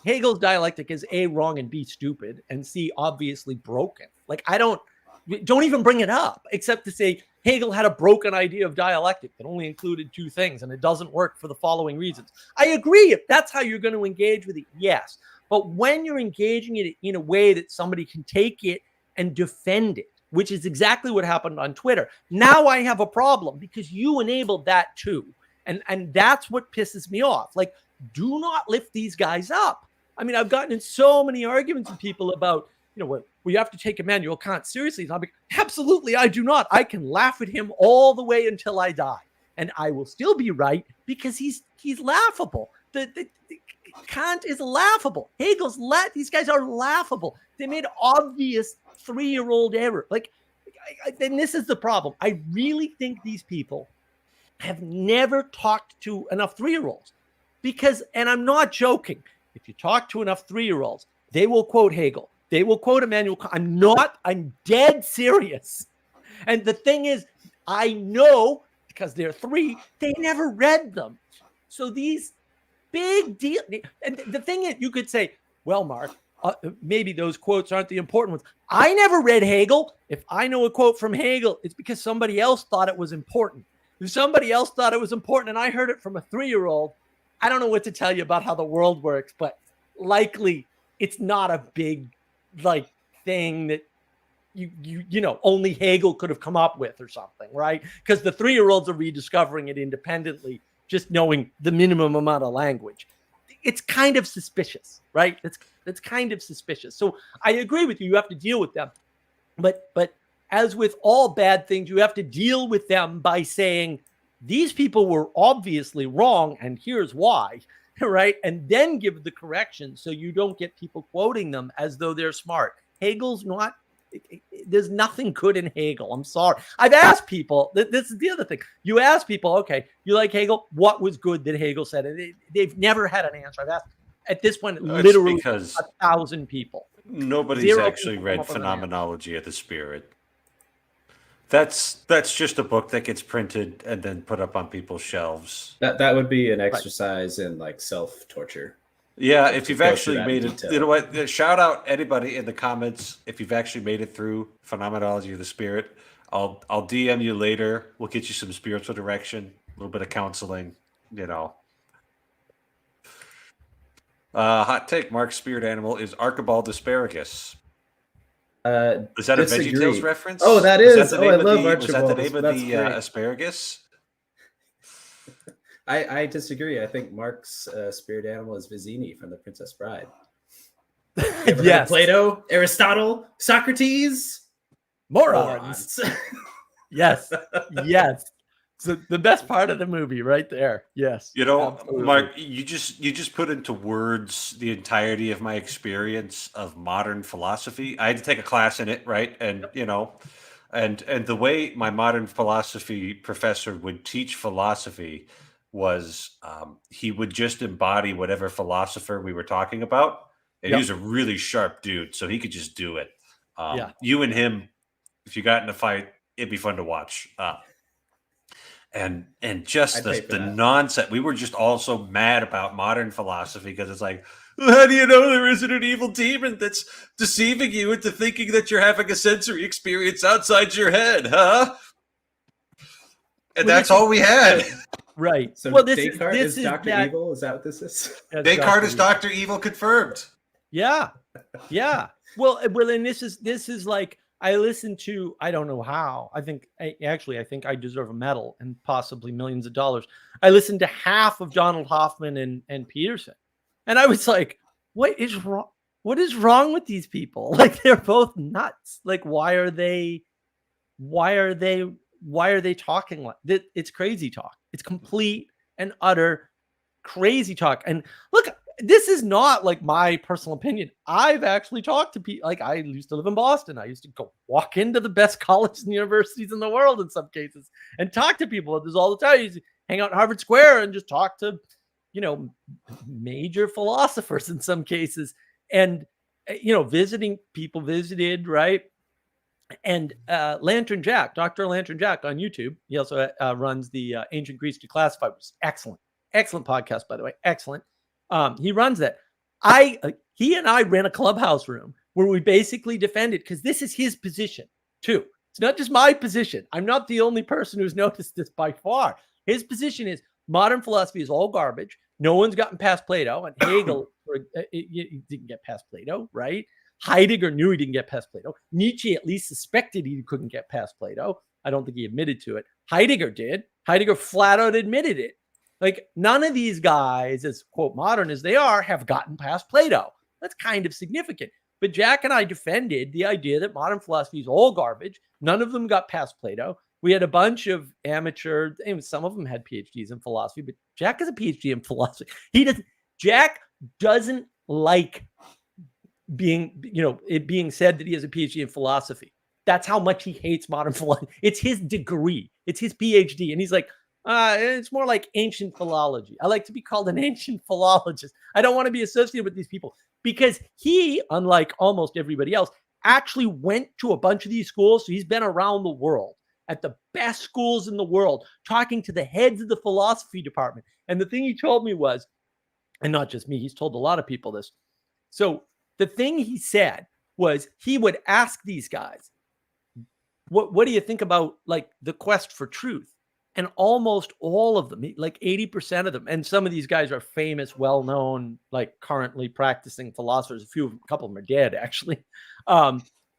Hegel's dialectic is A, wrong, and B, stupid, and C, obviously broken. Like, don't even bring it up, except to say Hegel had a broken idea of dialectic that only included two things, and it doesn't work for the following reasons. I agree. If that's how you're going to engage with it, yes. But when you're engaging it in a way that somebody can take it and defend it, which is exactly what happened on Twitter. Now I have a problem because you enabled that too. And that's what pisses me off. Like, do not lift these guys up. I mean, I've gotten in so many arguments with people about, we have to take Immanuel Kant seriously. And I'm like, absolutely, I do not. I can laugh at him all the way until I die. And I will still be right because he's laughable. Kant is laughable. Hegel's these guys are laughable. They made obvious 3-year-old error. Like, and this is the problem. I really think these people have never talked to enough 3-year-olds because, and I'm not joking, if you talk to enough 3-year-olds, they will quote Hegel. They will quote Immanuel Kant. I'm dead serious. And the thing is, I know because they're 3, they never read them. So these big deal. And the thing is, you could say, well, Mark, maybe those quotes aren't the important ones. I never read Hegel. If I know a quote from Hegel, it's because somebody else thought it was important. If somebody else thought it was important and I heard it from a 3-year-old, I don't know what to tell you about how the world works, but likely it's not a big thing that only Hegel could have come up with or something, right? Because the 3-year-olds are rediscovering it independently, just knowing the minimum amount of language. It's kind of suspicious, right? It's kind of suspicious. So I agree with you. You have to deal with them. But as with all bad things, you have to deal with them by saying, these people were obviously wrong, and here's why, right? And then give the correction so you don't get people quoting them as though they're smart. Hegel's not, there's nothing good in Hegel. I'm sorry. I've asked people, this is the other thing. You ask people, okay, you like Hegel? What was good that Hegel said? And they've never had an answer. I've asked, at this point, literally
because
1,000 people.
Nobody's actually read Phenomenology of the Spirit. That's just a book that gets printed and then put up on people's shelves.
That would be an exercise in like self-torture.
Yeah, if you've actually made it, you know what? Shout out anybody in the comments if you've actually made it through Phenomenology of the Spirit. I'll DM you later. We'll get you some spiritual direction, a little bit of counseling, Hot take: Mark's spirit animal is Archibald asparagus. Is that
disagree.
a VeggieTales reference?
Oh, that is.
I
love Archibald.
Was that the name of the asparagus?
I disagree. I think Mark's spirit animal is Vizzini from The Princess Bride.
Yes.
Plato, Aristotle, Socrates,
morons. Yes. So the best part of the movie right there. Yes.
Absolutely. Mark, you just put into words the entirety of my experience of modern philosophy. I had to take a class in it, right? And and the way my modern philosophy professor would teach philosophy was he would just embody whatever philosopher we were talking about. And he was a really sharp dude, so he could just do it. You and him, if you got in a fight, it'd be fun to watch. And just the nonsense. We were just all so mad about modern philosophy because it's like, how do you know there isn't an evil demon that's deceiving you into thinking that you're having a sensory experience outside your head, huh? And that's all we had.
Right.
So Descartes is Dr. Evil? Is that what this is?
Descartes is Dr. Evil confirmed.
Yeah. Well, and this is like, I listened to, I don't know how, I think I deserve a medal and possibly millions of dollars. I listened to half of Donald Hoffman and Peterson. And I was like, what is wrong? What is wrong with these people? Like, they're both nuts. Like, why are they talking like that? It's crazy talk. It's complete and utter crazy talk. And look, this is not like my personal opinion. I've actually talked to people. Like, I used to live in Boston. I used to go walk into the best colleges and universities in the world in some cases and talk to people. There's all the time. I used to hang out in Harvard Square and just talk to, major philosophers in some cases. And, visiting people visited, right? And Lantern Jack, Dr. Lantern Jack on YouTube. He also runs the Ancient Greece Declassified, which is excellent podcast, by the way. Excellent. He runs that. He and I ran a clubhouse room where we basically defended, because this is his position too. It's not just my position. I'm not the only person who's noticed this by far. His position is modern philosophy is all garbage. No one's gotten past Plato, and Hegel he didn't get past Plato, right? Heidegger knew he didn't get past Plato. Nietzsche at least suspected he couldn't get past Plato. I don't think he admitted to it. Heidegger did. Heidegger flat out admitted it. Like, none of these guys, as quote modern as they are, have gotten past Plato. That's kind of significant. But Jack and I defended the idea that modern philosophy is all garbage. None of them got past Plato. We had a bunch of amateur, and some of them had PhDs in philosophy, but Jack has a PhD in philosophy. Jack doesn't like being, it being said that he has a PhD in philosophy. That's how much he hates modern philosophy. It's his degree. It's his PhD. And he's like, it's more like ancient philology. I like to be called an ancient philologist. I don't want to be associated with these people, because he, unlike almost everybody else, actually went to a bunch of these schools. So he's been around the world at the best schools in the world, talking to the heads of the philosophy department. And the thing he told me was, and not just me, he's told a lot of people this. So the thing he said was, he would ask these guys, what do you think about like the quest for truth? And almost all of them, like 80% of them, and some of these guys are famous, well-known, like currently practicing philosophers. A couple of them are dead, actually.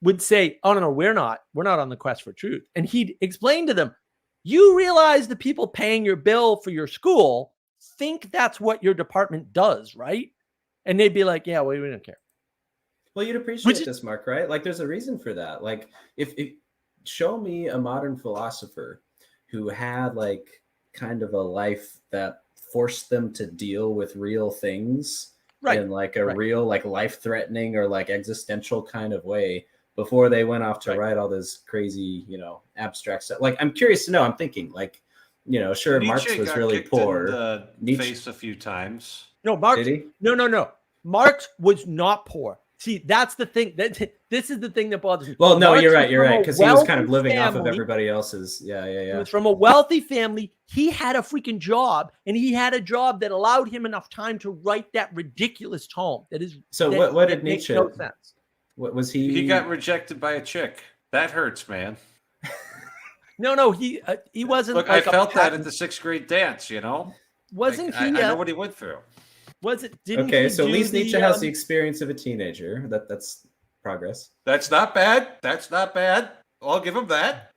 would say, oh, no, we're not on the quest for truth. And he'd explain to them, you realize the people paying your bill for your school think that's what your department does, right? And they'd be like, yeah, well, we don't care.
Well, you'd appreciate this, Mark, right? Like, there's a reason for that. Like, if show me a modern philosopher who had like kind of a life that forced them to deal with real things in like a real, like life-threatening or like existential kind of way before they went off to write all this crazy, you know, abstract stuff. Like, I'm curious to know. I'm thinking, like, you know, sure,
Nietzsche
Marx was
got
really
kicked
poor.
in the face a few times.
No, Marx.
Did he?
No. Marx was not poor. See, that's the thing. This is the thing that bothers me.
Well, no,
Marx
you're right. You're right. Because he was kind of living off of
family.
everybody else's. Yeah.
He was from a wealthy family. He had a freaking job, and he had a job that allowed him enough time to write that ridiculous tome. That is.
So
that,
what
that
did Nietzsche?
No sense.
What was he?
He got rejected by a chick. That hurts, man.
No, he wasn't.
Look,
like
I felt that at the 6th grade dance. You know,
wasn't
like,
he?
I know what he went through.
Was it? Didn't
okay,
he
so at least
the,
Nietzsche has the experience of a teenager. That's progress.
That's not bad. That's not bad. I'll give him that.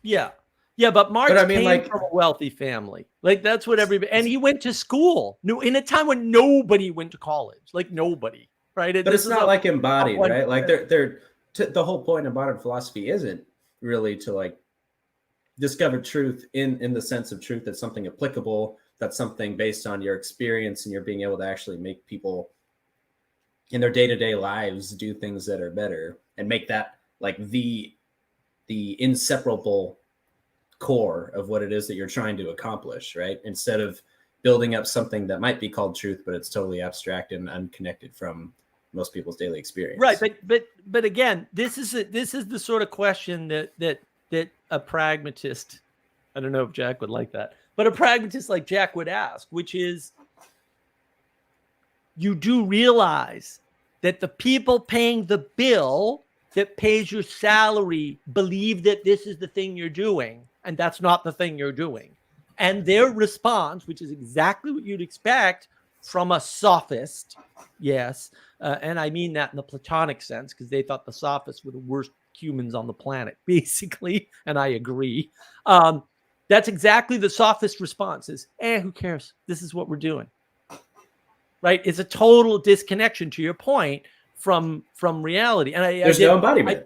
Yeah, but Marx came
like,
from a wealthy family. Like, that's what everybody. And he went to school. No, in a time when nobody went to college. Like, nobody, right?
But it's not like embodied, right? Like, the whole point of modern philosophy isn't really to like discover truth in the sense of truth that's something applicable. That's something based on your experience and you're being able to actually make people in their day-to-day lives do things that are better and make that like the inseparable core of what it is that you're trying to accomplish, right? Instead of building up something that might be called truth, but it's totally abstract and unconnected from most people's daily experience.
Right. But again, this is the sort of question that a pragmatist, I don't know if Jack would like that, but a pragmatist like Jack would ask, which is, you do realize that the people paying the bill that pays your salary believe that this is the thing you're doing, and that's not the thing you're doing. And their response, which is exactly what you'd expect from a sophist, yes, and I mean that in the Platonic sense, because they thought the sophists were the worst humans on the planet, basically, and I agree. That's exactly the sophist response is, who cares? This is what we're doing. Right? It's a total disconnection, to your point, from reality. And
there's no embodiment.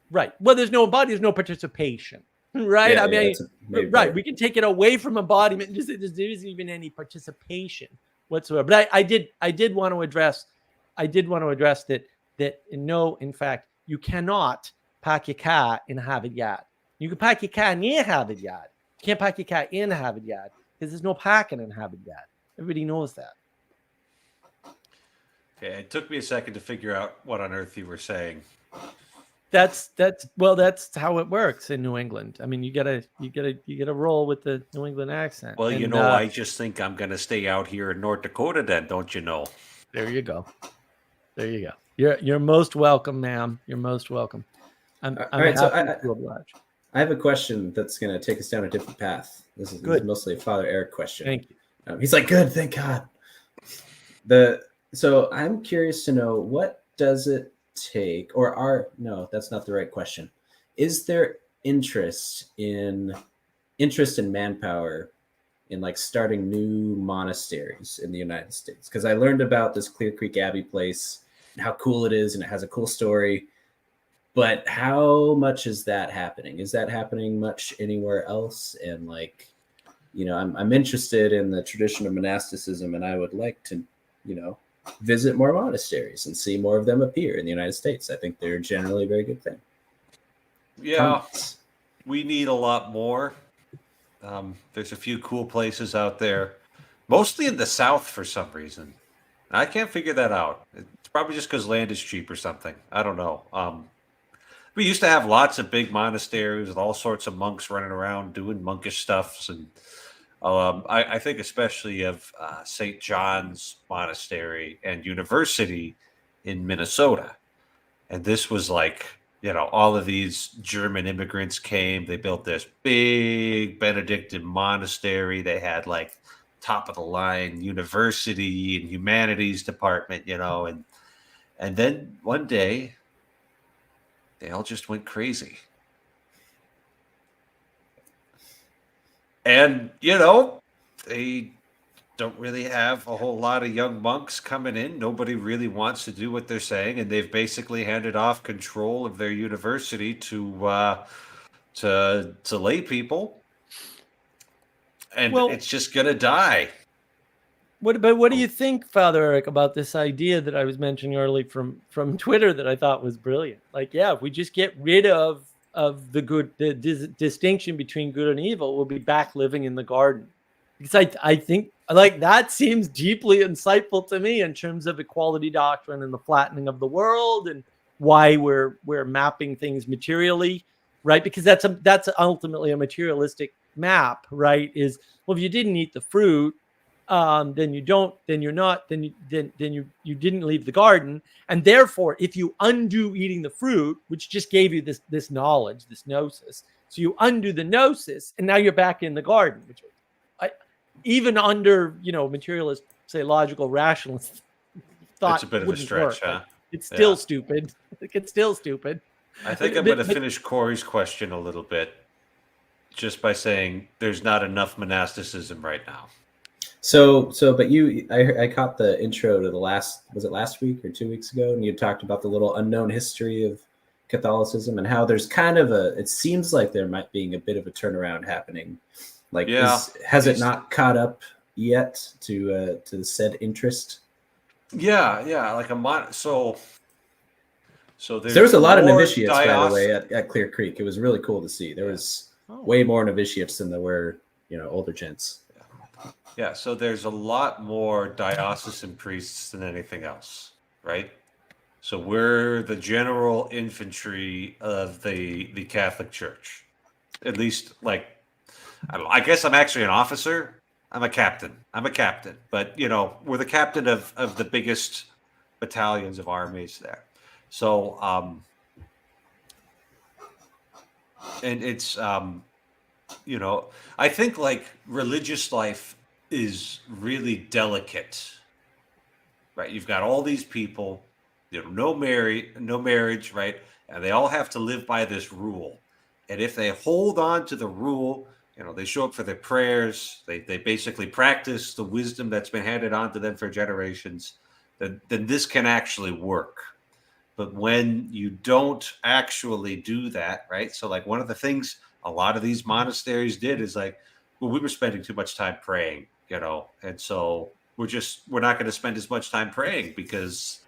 Right. Well, there's no embodiment, there's no participation. Right?
Yeah,
I mean,
right.
Better. We can take it away from embodiment. There isn't even any participation whatsoever. But I did want to address that no, in fact, you cannot park your car in Harvard Yard. You can park your car near Harvard Yard. You can't park your car in Harvard Yard because there's no parking in Harvard Yard. Everybody knows that.
Okay, it took me a second to figure out what on earth you were saying.
That's how it works in New England. I mean, you gotta roll with the New England accent.
Well, and, I just think I'm gonna stay out here in North Dakota then, don't you know?
There you go. You're most welcome, ma'am. You're most welcome. I'm
right,
happy to oblige.
I have a question that's going to take us down a different path. This is mostly a Father Eric question.
Thank you.
He's like, good, thank God. So I'm curious to know, what does it take, no, that's not the right question. Is there interest in manpower in like starting new monasteries in the United States? Because I learned about this Clear Creek Abbey place and how cool it is, and it has a cool story. But how much is that happening? Is that happening much anywhere else? And like, I'm interested in the tradition of monasticism, and I would like to, visit more monasteries and see more of them appear in the United States. I think they're generally a very good thing.
Yeah, we need a lot more. There's a few cool places out there, mostly in the South for some reason. I can't figure that out. It's probably just because land is cheap or something. I don't know. We used to have lots of big monasteries with all sorts of monks running around doing monkish stuffs. And I think especially of St. John's Monastery and University in Minnesota. And this was like, all of these German immigrants came. They built this big Benedictine monastery. They had like top of the line university and humanities department, and then one day they all just went crazy. And, they don't really have a whole lot of young monks coming in. Nobody really wants to do what they're saying, and they've basically handed off control of their university to lay people, and it's just gonna die.
What do you think, Father Eric, about this idea that I was mentioning earlier from Twitter that I thought was brilliant? Like, yeah, if we just get rid of the good, the distinction between good and evil, we'll be back living in the garden. Because I think like that seems deeply insightful to me in terms of equality doctrine and the flattening of the world and why we're mapping things materially, right? Because that's ultimately a materialistic map, right? Is, well, if you didn't eat the fruit, then you didn't leave the garden, and therefore, if you undo eating the fruit, which just gave you this knowledge, this gnosis, so you undo the gnosis, and now you're back in the garden, which even under materialist, say logical rationalist thought,
it's a bit of a stretch, huh?
It's still stupid. It's still stupid.
I think I'm going to finish Corey's question a little bit just by saying there's not enough monasticism right now.
But I caught the intro to was it last week or 2 weeks ago? And you talked about the little unknown history of Catholicism and how there's kind of it seems like there might be a bit of a turnaround happening. Like, has it not caught up yet to the said interest?
Yeah, like so
there was a lot of novitiates, by the way, at Clear Creek. It was really cool to see. There was way more novitiates than there were, older gents.
Yeah, so there's a lot more diocesan priests than anything else, right? So we're the general infantry of the Catholic Church. At least, like, I guess I'm actually an officer. I'm a captain, but we're the captain of the biggest battalions of armies there. So, and it's, I think like religious life is really delicate, right? You've got all these people, no marriage, right? And they all have to live by this rule. And if they hold on to the rule, they show up for their prayers. They basically practice the wisdom that's been handed on to them for generations. Then this can actually work. But when you don't actually do that, right? So like one of the things a lot of these monasteries did is like, well, we were spending too much time praying, and so we're not going to spend as much time praying because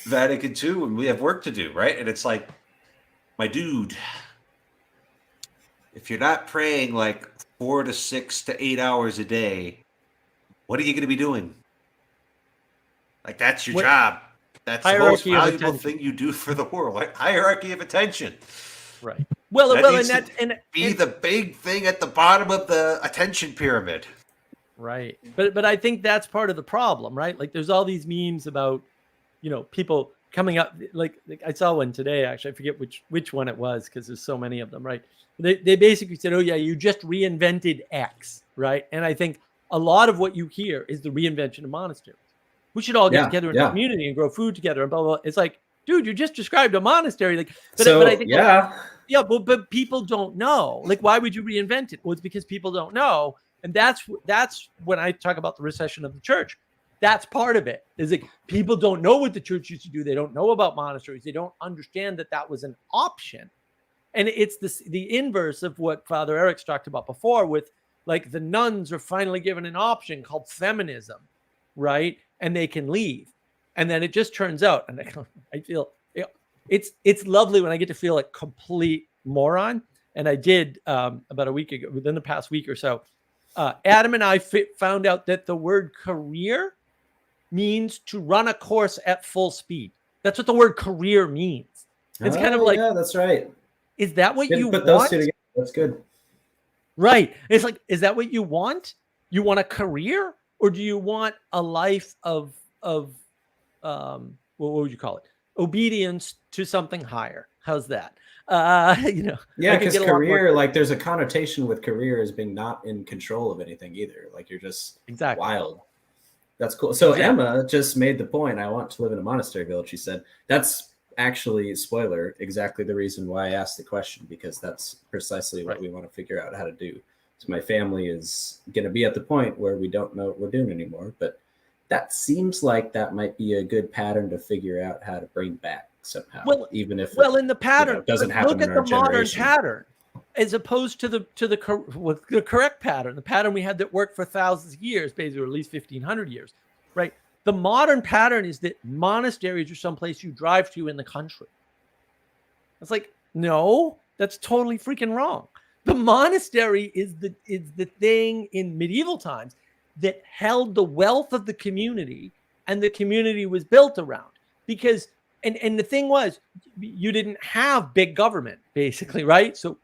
Vatican II and we have work to do, right? And it's like, my dude, if you're not praying like 4 to 6 to 8 hours a day, what are you going to be doing? Like, that's your job. That's the most valuable thing you do for the world. Like, hierarchy of attention.
Right. Well,
be the big thing at the bottom of the attention pyramid.
Right. But I think that's part of the problem, right? Like, there's all these memes about, people coming up. Like I saw one today, actually. I forget which one it was because there's so many of them, right? They basically said, oh, yeah, you just reinvented X, right? And I think a lot of what you hear is the reinvention of monasteries. We should all get together in a community and grow food together and blah, blah, blah. It's like, dude, you just described a monastery. Like, but I think, but people don't know. Like, why would you reinvent it? Well, it's because people don't know. And that's when I talk about the recession of the church. That's part of it. Is like people don't know what the church used to do. They don't know about monasteries. They don't understand that was an option. And it's the inverse of what Father Eric's talked about before with like the nuns are finally given an option called feminism, right? And they can leave. And then it just turns out, and I feel it's lovely when I get to feel like complete moron. And I did about a week ago, within the past week or so, Adam and I found out that the word career means to run a course at full speed. That's what the word career means. It's kind of like,
yeah, that's right.
Is that what you
put
want?
Those two together. That's good.
Right. It's like, is that what you want? You want a career, or do you want a life of what would you call it? Obedience to something higher. How's that?
Yeah, because career, like there's a connotation with career as being not in control of anything either. Like you're just wild. That's cool. So Emma just made the point, I want to live in a monastery village. She said, that's actually, spoiler, exactly the reason why I asked the question, because that's precisely what we want to figure out how to do. So my family is going to be at the point where we don't know what we're doing anymore, but that seems like that might be a good pattern to figure out how to bring back somehow, even if
in the pattern,
doesn't happen
look
in
at
our
the modern
generation.
pattern as opposed to the correct pattern, the pattern we had that worked for thousands of years, basically, or at least 1,500 years, right? The modern pattern is that monasteries are someplace you drive to in the country. It's like, no, that's totally freaking wrong. The monastery is the thing in medieval times that held the wealth of the community, and the community was built around. Because and the thing was, you didn't have big government, basically, right? So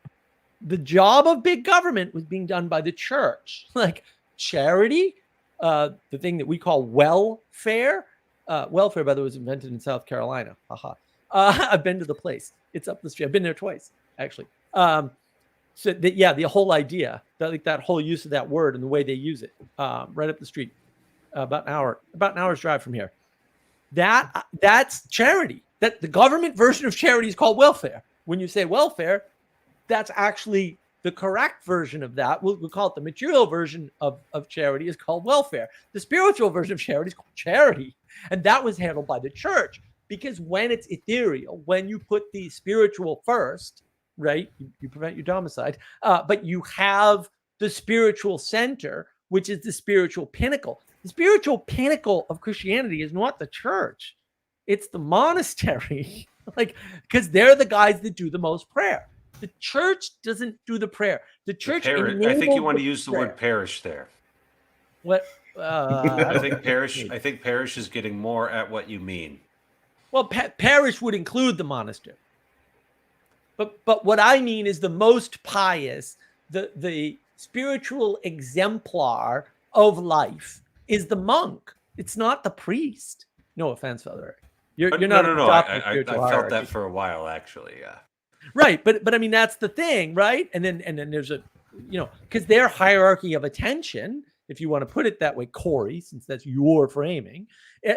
the job of big government was being done by the church, like charity, the thing that we call welfare. Welfare, by the way, was invented in South Carolina. Haha. I've been to the place. It's up the street. I've been there twice, actually. So that, yeah, the whole idea, that whole use of that word and the way they use it, right up the street, about an hour's drive from here. That's charity. That the government version of charity is called welfare. When you say welfare, that's actually the correct version of that. We'll call it the material version of charity is called welfare. The spiritual version of charity is called charity. And that was handled by the church, because when it's ethereal, when you put the spiritual first, right, you prevent your domicide, but you have the spiritual center, which is the spiritual pinnacle. The spiritual pinnacle of Christianity is not the church. It's the monastery, because they're the guys that do the most prayer. The church doesn't do the prayer. The church.
I think you want to use the word parish there.
What?
I think parish. I think parish is getting more at what you mean.
Well, parish would include the monastery. But what I mean is the most pious, the spiritual exemplar of life is the monk. It's not the priest. No offense, Father. You're not.
No. I felt that for a while, actually. Yeah.
Right, but I mean, that's the thing, right? And then there's a, because their hierarchy of attention, if you want to put it that way, Corey, since that's your framing,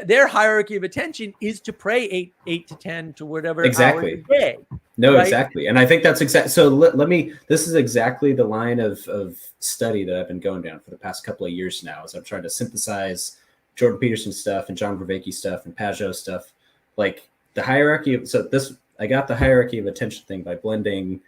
their hierarchy of attention is to pray 8 to 10 to whatever
exactly
hour a day.
No,
right?
Exactly. And I think that's exactly, so let me, this is exactly the line of study that I've been going down for the past couple of years now, as I'm trying to synthesize Jordan Peterson stuff and John Vervaeke stuff and Pageau stuff, like the hierarchy of, I got the hierarchy of attention thing by blending.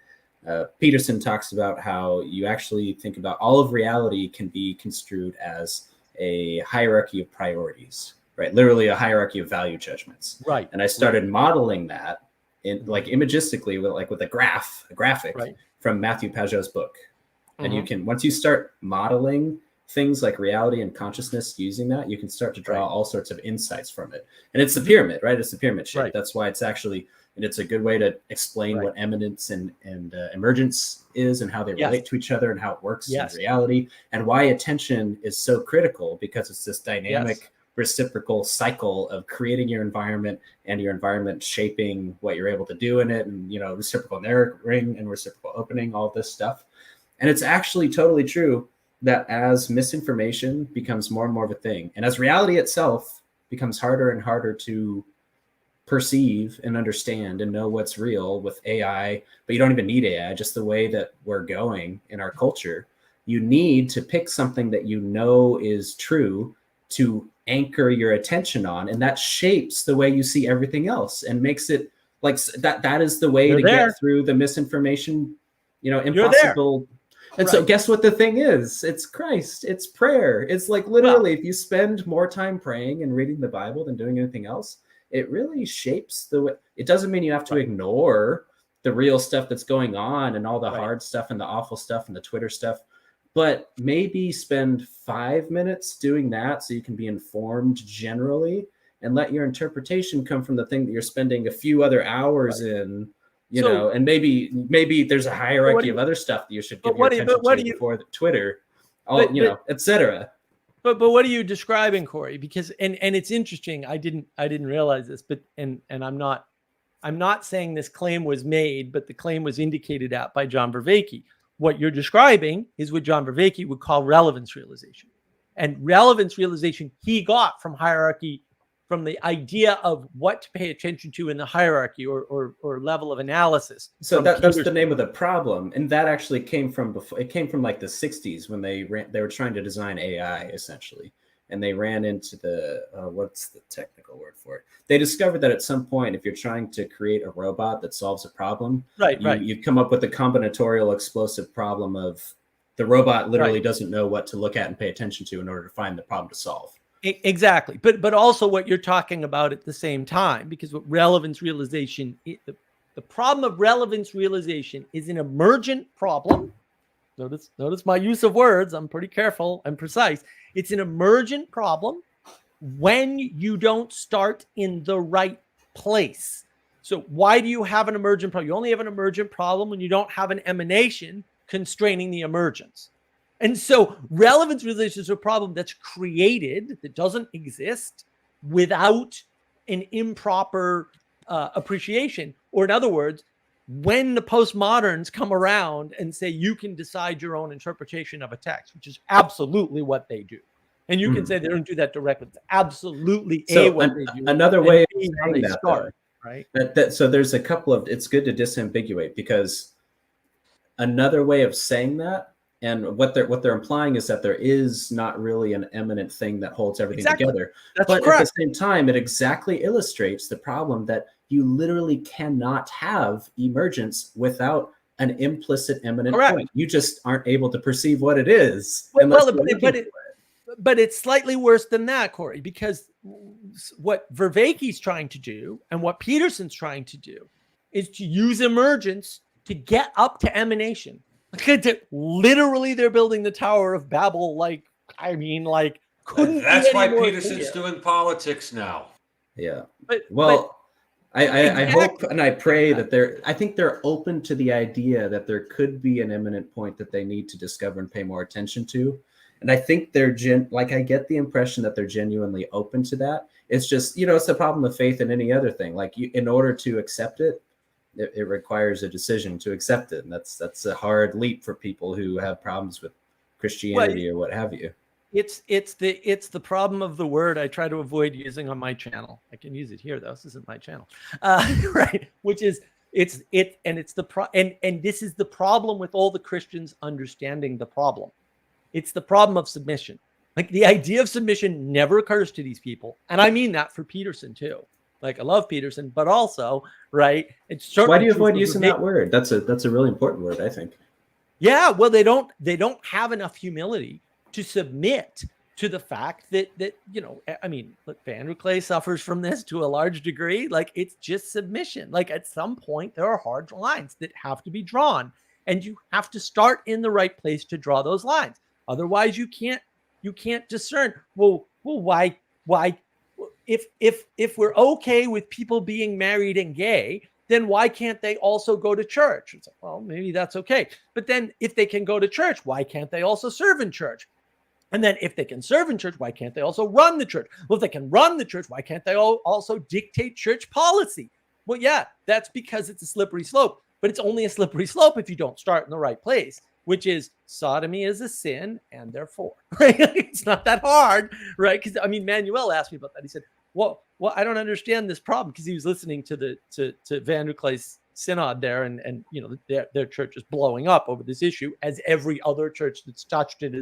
Peterson talks about how you actually think about all of reality can be construed as a hierarchy of priorities, right? Literally a hierarchy of value judgments.
Right.
And I started modeling that in imagistically with a graphic from Matthew Pageau's book. And you can, once you start modeling things like reality and consciousness using that, you can start to draw all sorts of insights from it. And it's the pyramid, right? It's the pyramid shape. Right. That's why it's actually, and it's a good way to explain what eminence and emergence is and how they relate to each other and how it works in reality, and why attention is so critical, because it's this dynamic reciprocal cycle of creating your environment and your environment shaping what you're able to do in it, and reciprocal narrowing and reciprocal opening, all this stuff. And it's actually totally true that as misinformation becomes more and more of a thing, and as reality itself becomes harder and harder to perceive and understand and know what's real with AI, but you don't even need AI, just the way that we're going in our culture, you need to pick something that is true to anchor your attention on, and that shapes the way you see everything else and makes it like that is the way get through the misinformation, impossible. And so guess what the thing is? It's Christ. It's prayer. It's like literally if you spend more time praying and reading the Bible than doing anything else, it really shapes the way. It doesn't mean you have to ignore the real stuff that's going on and all the hard stuff and the awful stuff and the Twitter stuff, but maybe spend 5 minutes doing that so you can be informed generally, and let your interpretation come from the thing that you're spending a few other hours in, and maybe there's a hierarchy of other stuff that you should give your attention to before the Twitter, etc.
But what are you describing, Corey? Because and it's interesting. I didn't realize this, but and I'm not saying this claim was made, but the claim was indicated at by John Vervaeke. What you're describing is what John Vervaeke would call relevance realization, and relevance realization he got from hierarchy from the idea of what to pay attention to in the hierarchy or level of analysis.
So that's the name of the problem, and that actually came from before. It came from like the '60s when they were trying to design AI essentially, and they ran into the what's the technical word for it? They discovered that at some point, if you're trying to create a robot that solves a problem, you come up with the combinatorial explosive problem of the robot literally doesn't know what to look at and pay attention to in order to find the problem to solve.
Exactly. But also what you're talking about at the same time, because what relevance realization, the problem of relevance realization is an emergent problem. Notice my use of words. I'm pretty careful and precise. It's an emergent problem when you don't start in the right place. So why do you have an emergent problem? You only have an emergent problem when you don't have an emanation constraining the emergence. And so relevance realization is a problem that's created, that doesn't exist without an improper appreciation. Or in other words, when the postmoderns come around and say you can decide your own interpretation of a text, which is absolutely what they do. And you can say they don't do that directly. It's absolutely what they do.
Another way of saying that,
start, right?
So there's a couple of, it's good to disambiguate, because another way of saying that, and what they're implying is that there is not really an eminent thing that holds everything together. But correct. At the same time, it exactly illustrates the problem that you literally cannot have emergence without an implicit eminent point. You just aren't able to perceive what it is.
But it's slightly worse than that, Corey, because what Vervaeke's trying to do and what Peterson's trying to do is to use emergence to get up to emanation. Literally, they're building the Tower of Babel.
That's why Peterson's doing politics now.
Yeah. I hope and I pray that I think they're open to the idea that there could be an eminent point that they need to discover and pay more attention to. And I think they're I get the impression that they're genuinely open to that. It's just, it's the problem of faith in any other thing. In order to accept it, it requires a decision to accept it. And that's a hard leap for people who have problems with Christianity or what have you.
It's the problem of the word I try to avoid using on my channel. I can use it here though. This isn't my channel. Right. Which is and this is the problem with all the Christians understanding the problem. It's the problem of submission. The idea of submission never occurs to these people. And I mean that for Peterson too. I love Peterson, but also, right? It's
why do you avoid using that word? That's a really important word, I think.
Yeah, well, they don't have enough humility to submit to the fact that look, Vanderklay suffers from this to a large degree. It's just submission. At some point, there are hard lines that have to be drawn, and you have to start in the right place to draw those lines. Otherwise, you can't discern. Well, why? If we're okay with people being married and gay, then why can't they also go to church? It's well, maybe that's okay. But then if they can go to church, why can't they also serve in church? And then if they can serve in church, why can't they also run the church? Well, if they can run the church, why can't they also dictate church policy? Well, yeah, that's because it's a slippery slope. But it's only a slippery slope if you don't start in the right place, which is sodomy is a sin, and therefore, right? It's not that hard, right? Because Manuel asked me about that. He said, well, I don't understand this problem, because he was listening to Vanderklay's synod there, and their church is blowing up over this issue, as every other church that's touched it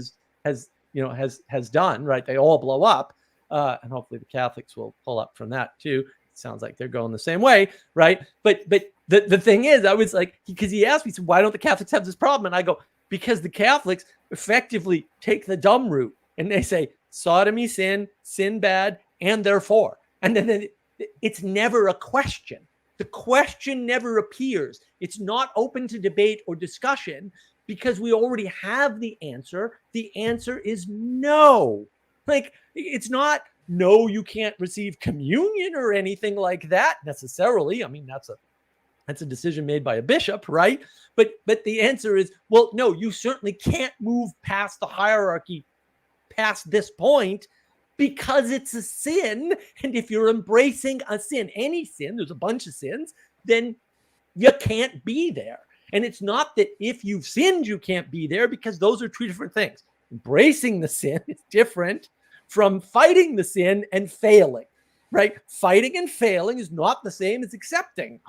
has done, right? They all blow up, and hopefully the Catholics will pull up from that too. It sounds like they're going the same way, right? But the thing is, I was because he asked me, so why don't the Catholics have this problem? And I go, because the Catholics effectively take the dumb route, and they say sodomy sin bad, and therefore, and then it's never a question. The question never appears. It's not open to debate or discussion, because we already have the answer. The answer is no. It's not no, you can't receive communion or anything like that necessarily. That's a decision made by a bishop, right? But the answer is, well, no, you certainly can't move past the hierarchy past this point, because it's a sin. And if you're embracing a sin, any sin, there's a bunch of sins, then you can't be there. And it's not that if you've sinned, you can't be there, because those are two different things. Embracing the sin is different from fighting the sin and failing. right? Fighting and failing is not the same as accepting.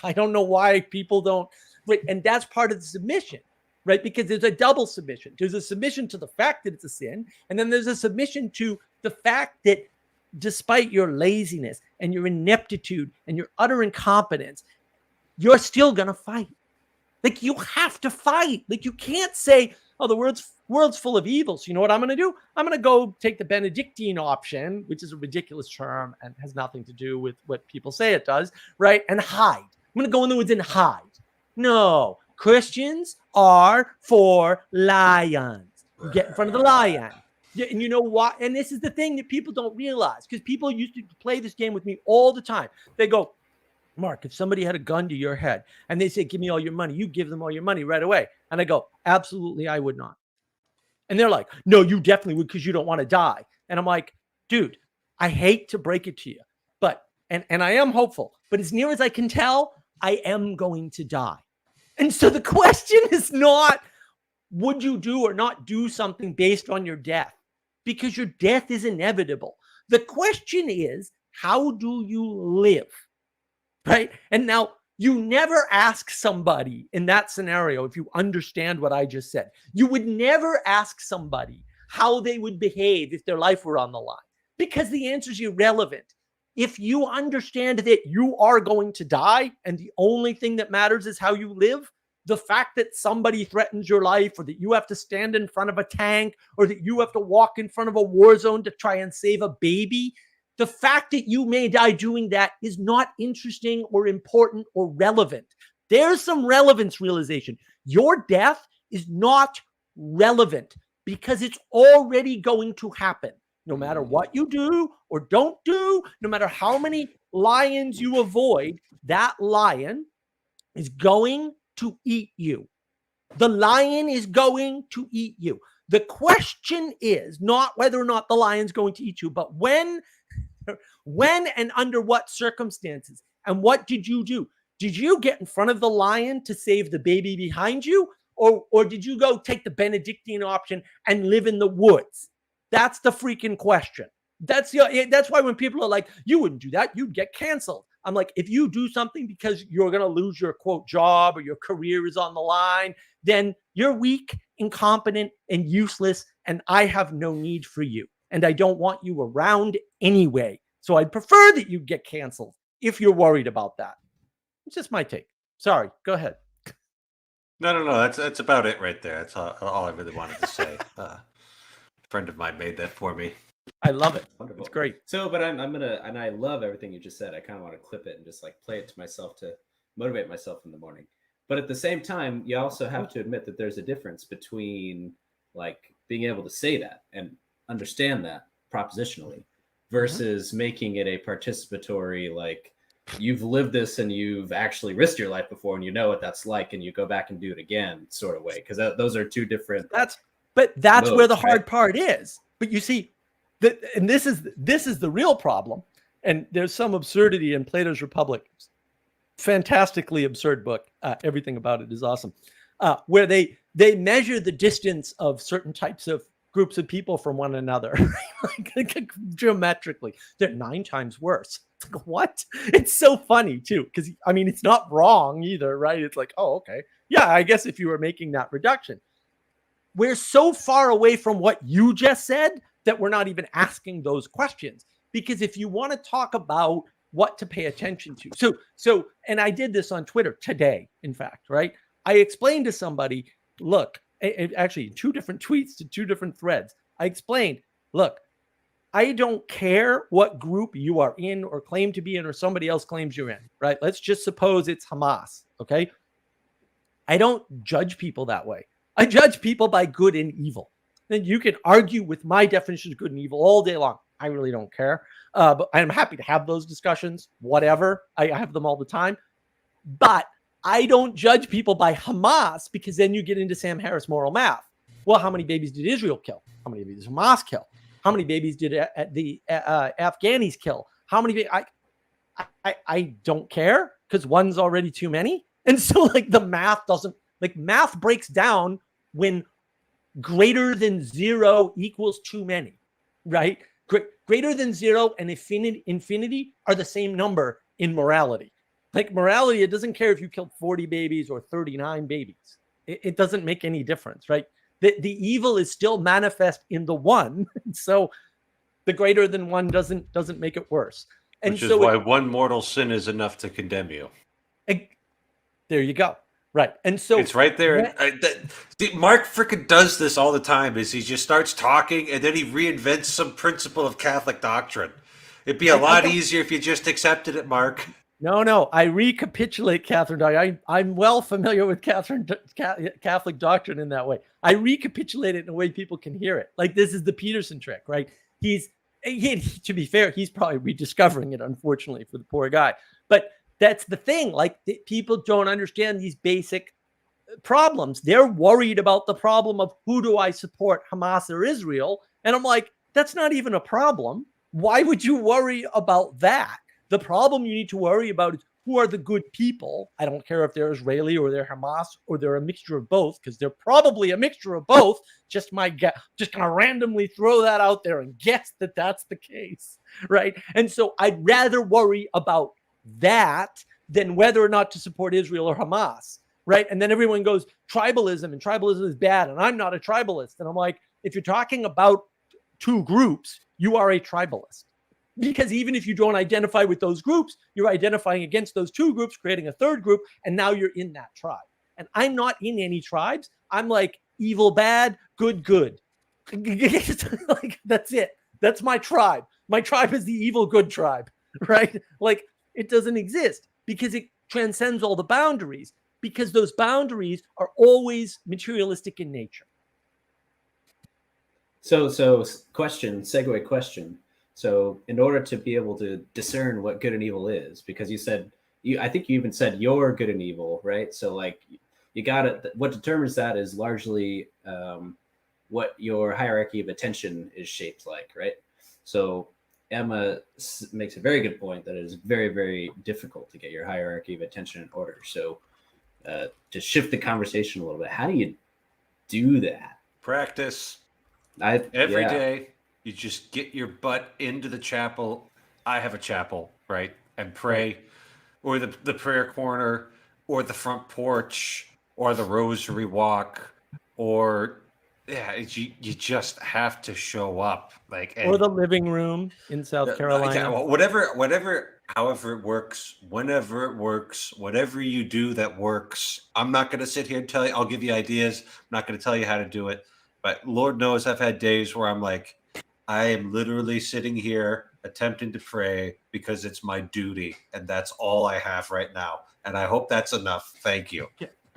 I don't know why people don't, right? And that's part of the submission, right? Because there's a double submission. There's a submission to the fact that it's a sin, and then there's a submission to the fact that despite your laziness and your ineptitude and your utter incompetence, you're still going to fight. Like, you have to fight. Like, you can't say, oh, the world's full of evil. So you know what I'm going to do? I'm going to go take the Benedictine option, which is a ridiculous term and has nothing to do with what people say it does, right? And hide. I'm going to go in the woods and hide. No, Christians are for lions. You get in front of the lion. And you know what? And this is the thing that people don't realize, because people used to play this game with me all the time. They go, Mark, if somebody had a gun to your head and they say, give me all your money, you give them all your money right away. And I go, absolutely, I would not. And they're like, no, you definitely would, because you don't want to die. And I'm like, dude, I hate to break it to you, but, and I am hopeful, but as near as I can tell, I am going to die. And so the question is not, would you do or not do something based on your death? Because your death is inevitable. The question is, how do you live? Right? And now, you never ask somebody in that scenario, if you understand what I just said, you would never ask somebody how they would behave if their life were on the line, because the answer is irrelevant. If you understand that you are going to die and the only thing that matters is how you live, the fact that somebody threatens your life, or that you have to stand in front of a tank, or that you have to walk in front of a war zone to try and save a baby, the fact that you may die doing that is not interesting or important or relevant. There's some relevance realization. Your death is not relevant because it's already going to happen. No matter what you do or don't do, no matter how many lions you avoid, that lion is going to eat you. The lion is going to eat you. The question is not whether or not the lion's going to eat you, but when and under what circumstances. And what did you do? Did you get in front of the lion to save the baby behind you? Or did you go take the Benedictine option and live in the woods? That's the freaking question. That's why when people are like, you wouldn't do that, you'd get canceled. I'm like, if you do something because you're going to lose your quote job or your career is on the line, then you're weak, incompetent, and useless. And I have no need for you. And I don't want you around anyway. So I'd prefer that you get canceled if you're worried about that. It's just my take. Sorry, go ahead.
No. That's about it right there. That's all I really wanted to say. A friend of mine made that for me.
I love it.
Wonderful.
It's great.
So, but I'm gonna, and I love everything you just said. I kind of want to clip it and just like play it to myself to motivate myself in the morning. But at the same time, you also have to admit that there's a difference between like being able to say that and understand that propositionally versus making it a participatory, like you've lived this and you've actually risked your life before and you know what that's like and you go back and do it again sort of way, because those are two different
that's modes, where the hard
right?
part is. But you see, and this is the real problem. And there's some absurdity in Plato's Republic. Fantastically absurd book. Everything about it is awesome. Where they measure the distance of certain types of groups of people from one another, like geometrically. They're 9 times worse. It's like, what? It's so funny too, because I mean, it's not wrong either, right? It's like, oh, okay, yeah, I guess if you were making that reduction. We're so far away from what you just said that we're not even asking those questions. Because if you want to talk about what to pay attention to, so, and I did this on Twitter today, in fact, right? I explained to somebody, look, actually 2 different tweets to 2 different threads. I explained, look, I don't care what group you are in or claim to be in or somebody else claims you're in, right? Let's just suppose it's Hamas, okay? I don't judge people that way. I judge people by good and evil. Then you can argue with my definition of good and evil all day long. I really don't care. But I'm happy to have those discussions, whatever. I have them all the time. But I don't judge people by Hamas, because then you get into Sam Harris moral math. Well, how many babies did Israel kill? How many babies did Hamas kill? How many babies did the Afghanis kill? How many? I don't care, because one's already too many. And so like the math doesn't, like math breaks down when greater than 0 equals too many, right? Greater than 0 and infinity are the same number in morality. Like morality, it doesn't care if you killed 40 babies or 39 babies. It doesn't make any difference, right? The evil is still manifest in the one. So the greater than 1 doesn't make it worse. And
which is why one mortal sin is enough to condemn you.
There you go. Right. And so
it's right there. Mark frickin' does this all the time. Is he just starts talking and then he reinvents some principle of Catholic doctrine. It'd be a lot easier if you just accepted it, Mark.
No. I recapitulate Catherine doctrine. I'm well familiar with Catholic doctrine in that way. I recapitulate it in a way people can hear it. Like this is the Peterson trick, right? To be fair, he's probably rediscovering it, unfortunately, for the poor guy. But that's the thing. Like people don't understand these basic problems. They're worried about the problem of who do I support, Hamas or Israel? And I'm like, that's not even a problem. Why would you worry about that? The problem you need to worry about is who are the good people. I don't care if they're Israeli or they're Hamas or they're a mixture of both, because they're probably a mixture of both. Just gonna randomly throw that out there and guess that that's the case, right? And so I'd rather worry about that than whether or not to support Israel or Hamas, right? And then everyone goes tribalism, and tribalism is bad, and I'm not a tribalist. And I'm like, if you're talking about two groups, you are a tribalist. Because even if you don't identify with those groups, you're identifying against those two groups, creating a third group, and now you're in that tribe. And I'm not in any tribes. I'm like evil, bad, good, good. Like that's it. That's my tribe. My tribe is the evil, good tribe, right? Like it doesn't exist because it transcends all the boundaries, because those boundaries are always materialistic in nature.
So segue question. So in order to be able to discern what good and evil is, because I think you even said you're good and evil, right? So like you got it. What determines that is largely what your hierarchy of attention is shaped like, right? So Emma makes a very good point that it is very, very difficult to get your hierarchy of attention in order. So to shift the conversation a little bit, how do you do that?
Practice. Every day, you just get your butt into the chapel. I have a chapel, right? And pray, or the prayer corner, or the front porch, or the rosary walk, or you just have to show up,
or the living room in South Carolina.
Yeah, well, whatever, however it works, whenever it works, whatever you do that works. I'm not going to sit here and tell you. I'll give you ideas. I'm not going to tell you how to do it. But Lord knows I've had days where I'm like, I am literally sitting here attempting to pray because it's my duty, and that's all I have right now. And I hope that's enough. Thank you.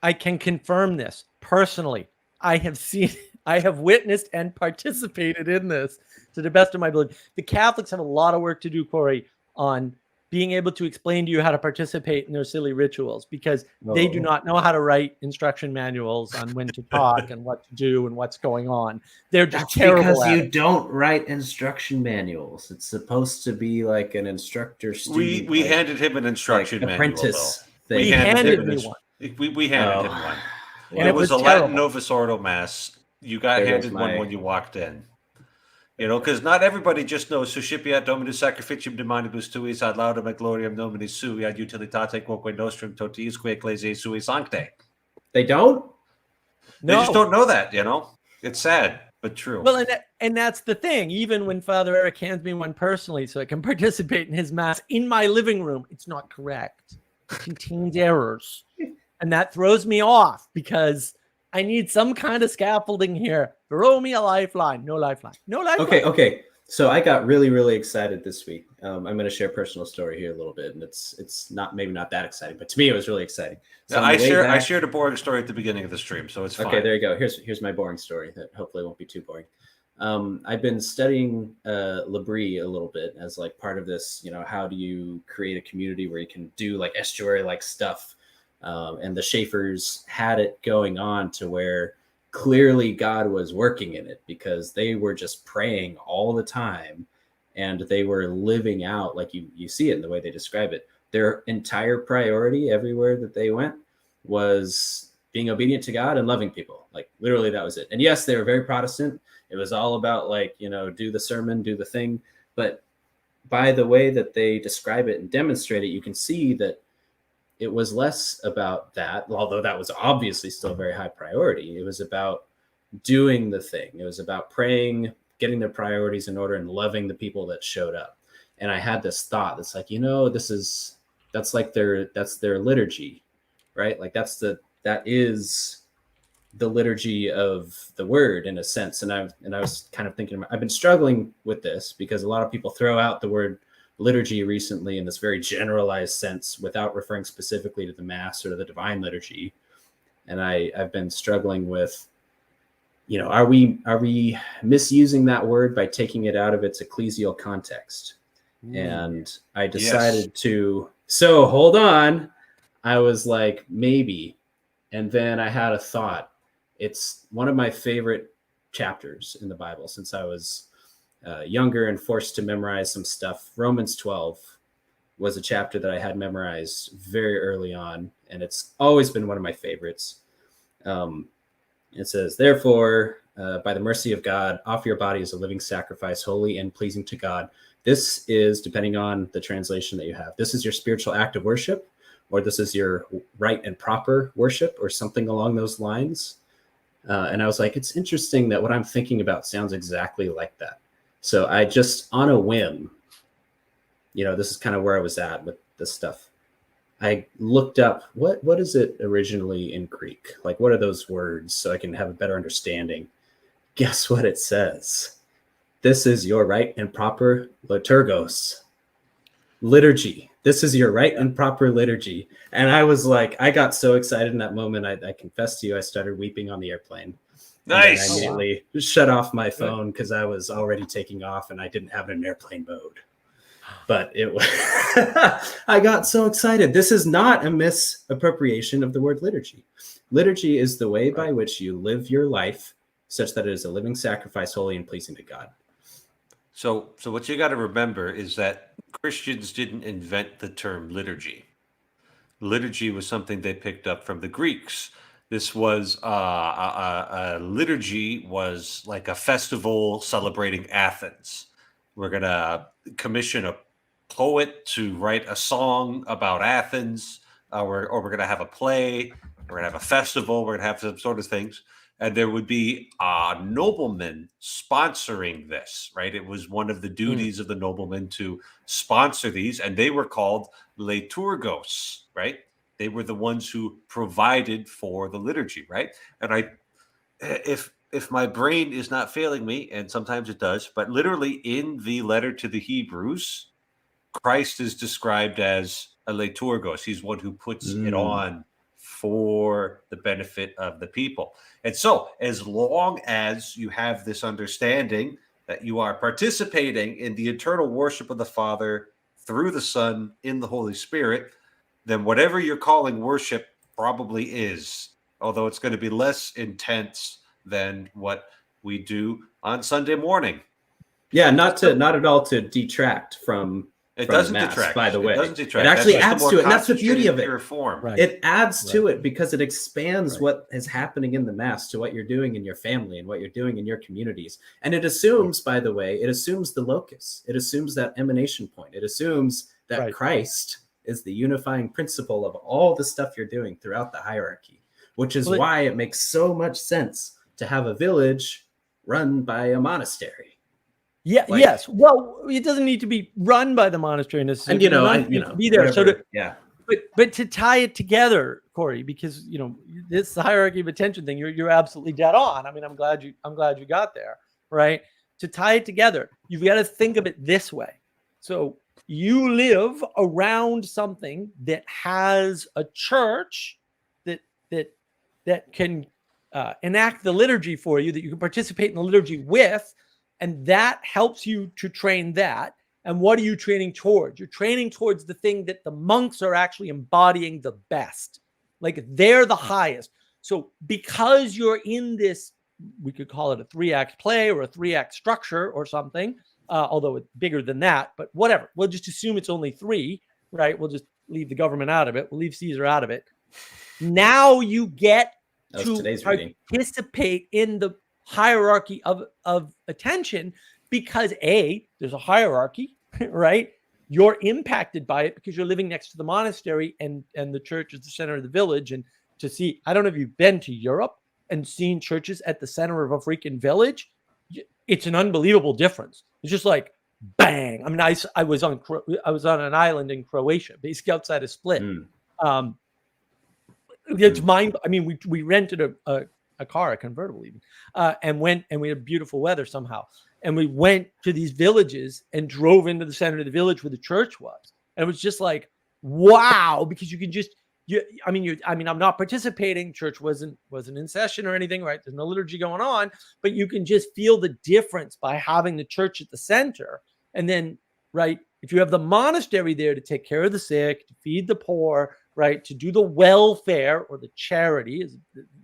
I can confirm this personally. I have witnessed and participated in this to the best of my ability. The Catholics have a lot of work to do, Corey, on being able to explain to you how to participate in their silly rituals, because they do not know how to write instruction manuals on when to talk and what to do and what's going on. They're just terrible
because
at
you
it.
Don't write instruction manuals. It's supposed to be like an instructor student.
We handed him an instruction manual.
Apprentice thing.
We handed me one.
We handed him one.
And it was
a
terrible.
Latin Novus Ordo Mass. You got handed one when you walked in. You know, because not everybody just knows Suscipiat Dominus Sacrificium de Manibus Tuis ad laudem et gloriam Domini Sui ad utilitate quoque nostrum totiusque ecclesiae sui sancte.
They don't?
They just don't know that, you know? It's sad, but true.
Well, and that's the thing. Even when Father Eric hands me one personally so I can participate in his Mass in my living room, it's not correct. It contains errors. And that throws me off because I need some kind of scaffolding here. Throw me a lifeline. No lifeline. No lifeline.
Okay. So I got really, really excited this week. I'm going to share a personal story here a little bit, and it's not that exciting, but to me it was really exciting. So
I shared a boring story at the beginning of the stream, so it's fine.
Okay, there you go. Here's my boring story that hopefully won't be too boring. I've been studying L'Abri a little bit as like part of this. You know, how do you create a community where you can do like estuary like stuff? And the Schaeffers had it going on to where clearly God was working in it, because they were just praying all the time and they were living out, like you see it in the way they describe it. Their entire priority everywhere that they went was being obedient to God and loving people. Like literally that was it. And yes, they were very Protestant. It was all about like, do the sermon, do the thing. But by the way that they describe it and demonstrate it, you can see that it was less about that, although that was obviously still a very high priority. It was about doing the thing. It was about praying, getting their priorities in order, and loving the people that showed up. And I had this thought that's like, that's their liturgy, right? Like that is the liturgy of the word in a sense. And I was kind of thinking, I've been struggling with this because a lot of people throw out the word liturgy recently in this very generalized sense without referring specifically to the mass or the divine liturgy. And I've been struggling with, are we misusing that word by taking it out of its ecclesial context? And I decided so hold on. I was like, maybe. And then I had a thought. It's one of my favorite chapters in the Bible since I was younger and forced to memorize some stuff. Romans 12 was a chapter that I had memorized very early on, and it's always been one of my favorites. It says, therefore, by the mercy of God, offer your body as a living sacrifice, holy and pleasing to God. This is, depending on the translation that you have, this is your spiritual act of worship, or this is your right and proper worship, or something along those lines. And I was like, it's interesting that what I'm thinking about sounds exactly like that. So I just, on a whim, this is kind of where I was at with this stuff. I looked up what is it originally in Greek? Like, what are those words so I can have a better understanding? Guess what it says? This is your right and proper liturgos. Liturgy. This is your right and proper liturgy. And I was like, I got so excited in that moment. I confess to you, I started weeping on the airplane.
Nice.
And I immediately shut off my phone because I was already taking off and I didn't have it in airplane mode. But it was I got so excited. This is not a misappropriation of the word liturgy. Liturgy is the way by which you live your life such that it is a living sacrifice, holy and pleasing to God.
So what you got to remember is that Christians didn't invent the term liturgy. Liturgy was something they picked up from the Greeks. This was a liturgy was like a festival celebrating Athens. We're going to commission a poet to write a song about Athens, or we're going to have a play, we're going to have a festival, we're going to have some sort of things. And there would be a nobleman sponsoring this, right? It was one of the duties of the nobleman to sponsor these, and they were called liturgos, right? They were the ones who provided for the liturgy, right? And if my brain is not failing me, and sometimes it does, but literally in the letter to the Hebrews, Christ is described as a liturgos. He's one who puts it on for the benefit of the people. And so as long as you have this understanding that you are participating in the eternal worship of the Father through the Son in the Holy Spirit, then whatever you're calling worship probably is, although it's going to be less intense than what we do on Sunday morning.
Yeah, not at all to detract from
It
from
doesn't
the mass,
detract.
by the way.
It doesn't detract.
It actually
That's just
adds
a more
to it. And that's the beauty of it.
concentrated, pure form.
Right.
It adds to it because it expands what is happening in the mass to what you're doing in your family and what you're doing in your communities. And it assumes, by the way, it assumes the locus. It assumes that emanation point. It assumes that Christ is the unifying principle of all the stuff you're doing throughout the hierarchy, which is why it makes so much sense to have a village run by a monastery.
Yeah. Yes. Well, it doesn't need to be run by the monastery necessarily.
And
be there.
Whatever,
So but to tie it together, Corey, because this hierarchy of attention thing, you're absolutely dead on. I mean, I'm glad you got there, right? To tie it together, you've got to think of it this way. So you live around something that has a church that can enact the liturgy for you, that you can participate in the liturgy with. And that helps you to train that. And what are you training towards? You're training towards the thing that the monks are actually embodying the best. Like they're the highest. So because you're in this, we could call it a 3-act play or a 3-act structure or something, although it's bigger than that, but whatever. We'll just assume it's only 3, right? We'll just leave the government out of it. We'll leave Caesar out of it. Now you get
That was
to
today's reading.
participate in the hierarchy of attention, because there's a hierarchy, right? You're impacted by it because you're living next to the monastery, and the church is the center of the village. And to see, I don't know if you've been to Europe and seen churches at the center of a freaking village. It's an unbelievable difference. It's just like bang. I mean, I was on an island in Croatia, basically outside of Split. It's mind. I mean, we rented a car, a convertible even, and went, and we had beautiful weather somehow. And we went to these villages and drove into the center of the village where the church was. And it was just like, wow, because you can just, I'm not participating. Church wasn't in session or anything, right? There's no liturgy going on, but you can just feel the difference by having the church at the center. And then, right, if you have the monastery there to take care of the sick, to feed the poor, right, to do the welfare, or the charity is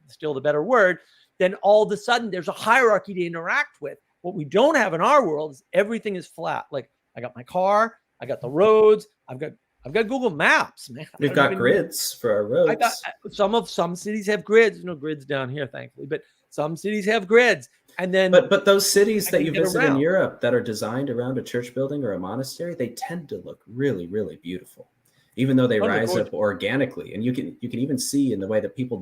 still the better word, then all of a sudden there's a hierarchy to interact with. What we don't have in our world is everything is flat. Like, I got my car, I got the roads, I've got Google Maps, man.
We've got grids for our roads.
Some cities have grids. There's no grids down here, thankfully, but some cities have grids. And then,
but those cities that you visit in Europe that are designed around a church building or a monastery, they tend to look really, really beautiful, even though they rise up organically. And you can even see in the way that people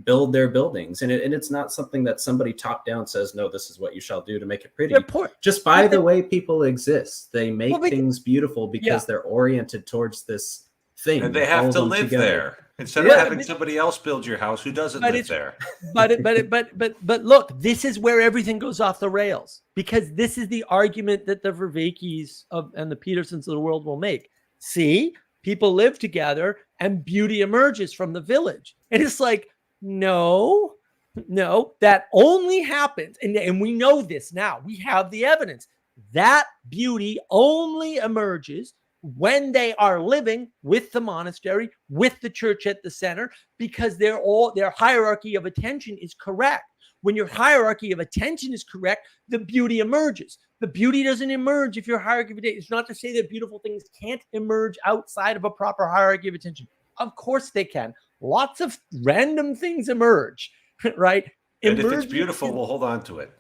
build their buildings, and it's not something that somebody top down says, no, this is what you shall do to make it pretty. Just by the way people exist, they make things beautiful because they're oriented towards this thing,
and they have to live there instead of having somebody else build your house who doesn't live there.
But look, this is where everything goes off the rails, because this is the argument that the Vervakis and the Petersons of the world will make. See, people live together and beauty emerges from the village. And it's like, no, that only happens. And we know this now. We have the evidence. That beauty only emerges when they are living with the monastery, with the church at the center, because their hierarchy of attention is correct. When your hierarchy of attention is correct, the beauty emerges. The beauty doesn't emerge if your hierarchy of attention. It's not to say that beautiful things can't emerge outside of a proper hierarchy of attention. Of course they can. Lots of random things emerge, right?
And if it's beautiful, we'll hold on to it.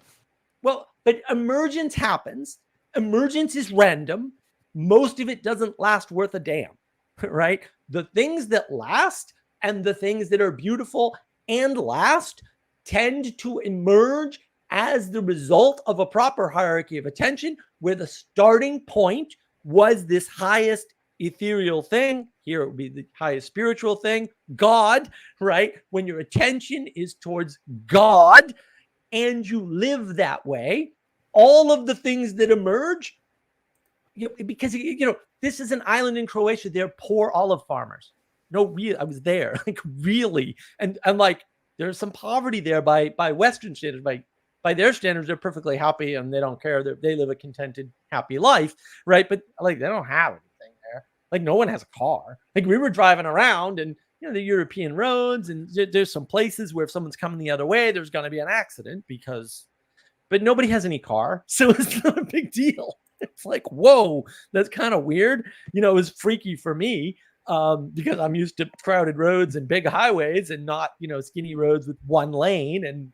Well, but emergence happens. Emergence is random. Most of it doesn't last worth a damn, right? The things that last and the things that are beautiful and last tend to emerge as the result of a proper hierarchy of attention, where the starting point was this highest ethereal thing. Here it would be the highest spiritual thing, God, right? When your attention is towards God and you live that way, all of the things that emerge, because this is an island in Croatia. They're poor olive farmers. No, I was there, like really, and like there's some poverty there by Western standards. By their standards, they're perfectly happy and they don't care. They live a contented, happy life, right? But like they don't have anything there. Like no one has a car. Like we were driving around, and the European roads, and there's some places where if someone's coming the other way, there's going to be an accident but nobody has any car, so it's not a big deal. It's like, whoa, that's kind of weird. It was freaky for me because I'm used to crowded roads and big highways and not, skinny roads with one lane and,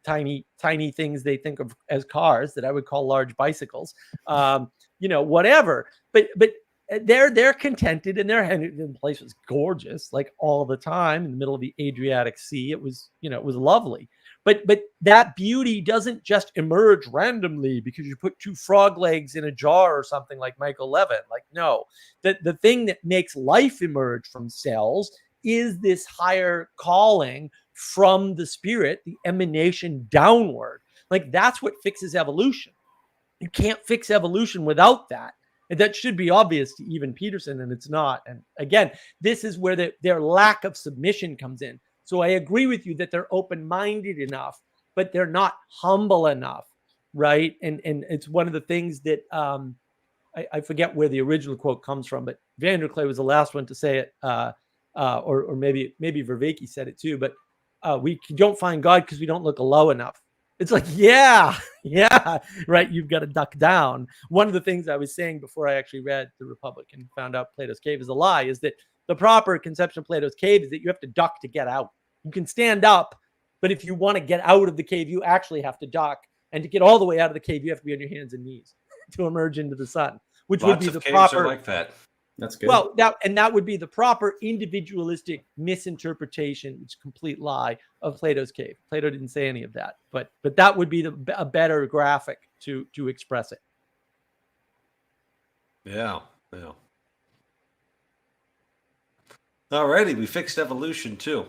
tiny things they think of as cars that I would call large bicycles, whatever. But they're contented, and the place was gorgeous, like all the time in the middle of the Adriatic Sea. It was, it was lovely. But that beauty doesn't just emerge randomly because you put 2 frog legs in a jar or something like Michael Levin. Like, no, the thing that makes life emerge from cells is this higher calling from the spirit, the emanation downward. Like that's what fixes evolution. You can't fix evolution without that. And that should be obvious to even Peterson, and it's not. And again, this is where their lack of submission comes in. So I agree with you that they're open-minded enough, but they're not humble enough, right? And it's one of the things that I forget where the original quote comes from, but Vanderklay was the last one to say it, or maybe Vervaeke said it too. But we don't find God because we don't look low enough. It's like, yeah, right. You've got to duck down. One of the things I was saying before I actually read The Republic and found out Plato's Cave is a lie is that the proper conception of Plato's Cave is that you have to duck to get out. You can stand up, but if you want to get out of the cave, you actually have to duck. And to get all the way out of the cave, you have to be on your hands and knees to emerge into the sun, which would be the
caves
proper.
are like that.
That's good.
Well, that would be the proper individualistic misinterpretation, which is a complete lie of Plato's cave. Plato didn't say any of that, but that would be a better graphic to express it.
Yeah. Alrighty, we fixed evolution too.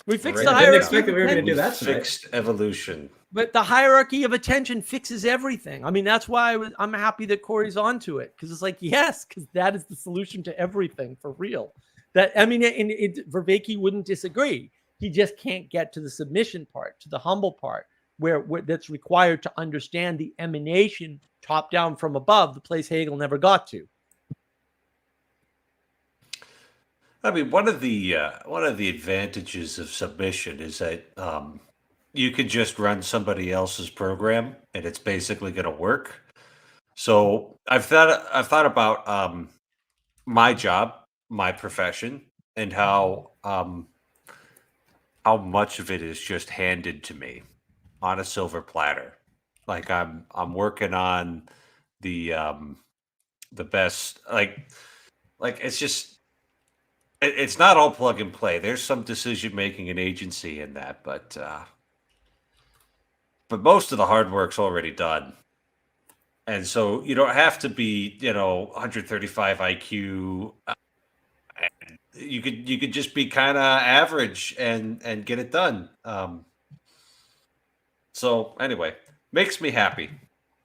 We fixed
I
the
didn't
hierarchy.
expect that we were going to do that tonight.
Fixed evolution.
But the hierarchy of attention fixes everything. I mean, that's why I'm happy that Corey's onto it, because it's like, yes, because that is the solution to everything for real. That, I mean, Vervaeke wouldn't disagree. He just can't get to the submission part, to the humble part, where that's required to understand the emanation top down from above, the place Hegel never got to.
I mean, one of the advantages of submission is that you could just run somebody else's program and it's basically going to work. So I've thought about my job, my profession, and how much of it is just handed to me on a silver platter. Like I'm working on the best, like it's just. It's not all plug and play. There's some decision making and agency in that, but most of the hard work's already done. And so you don't have to be, 135 IQ. You could just be kind of average and get it done. So anyway, makes me happy.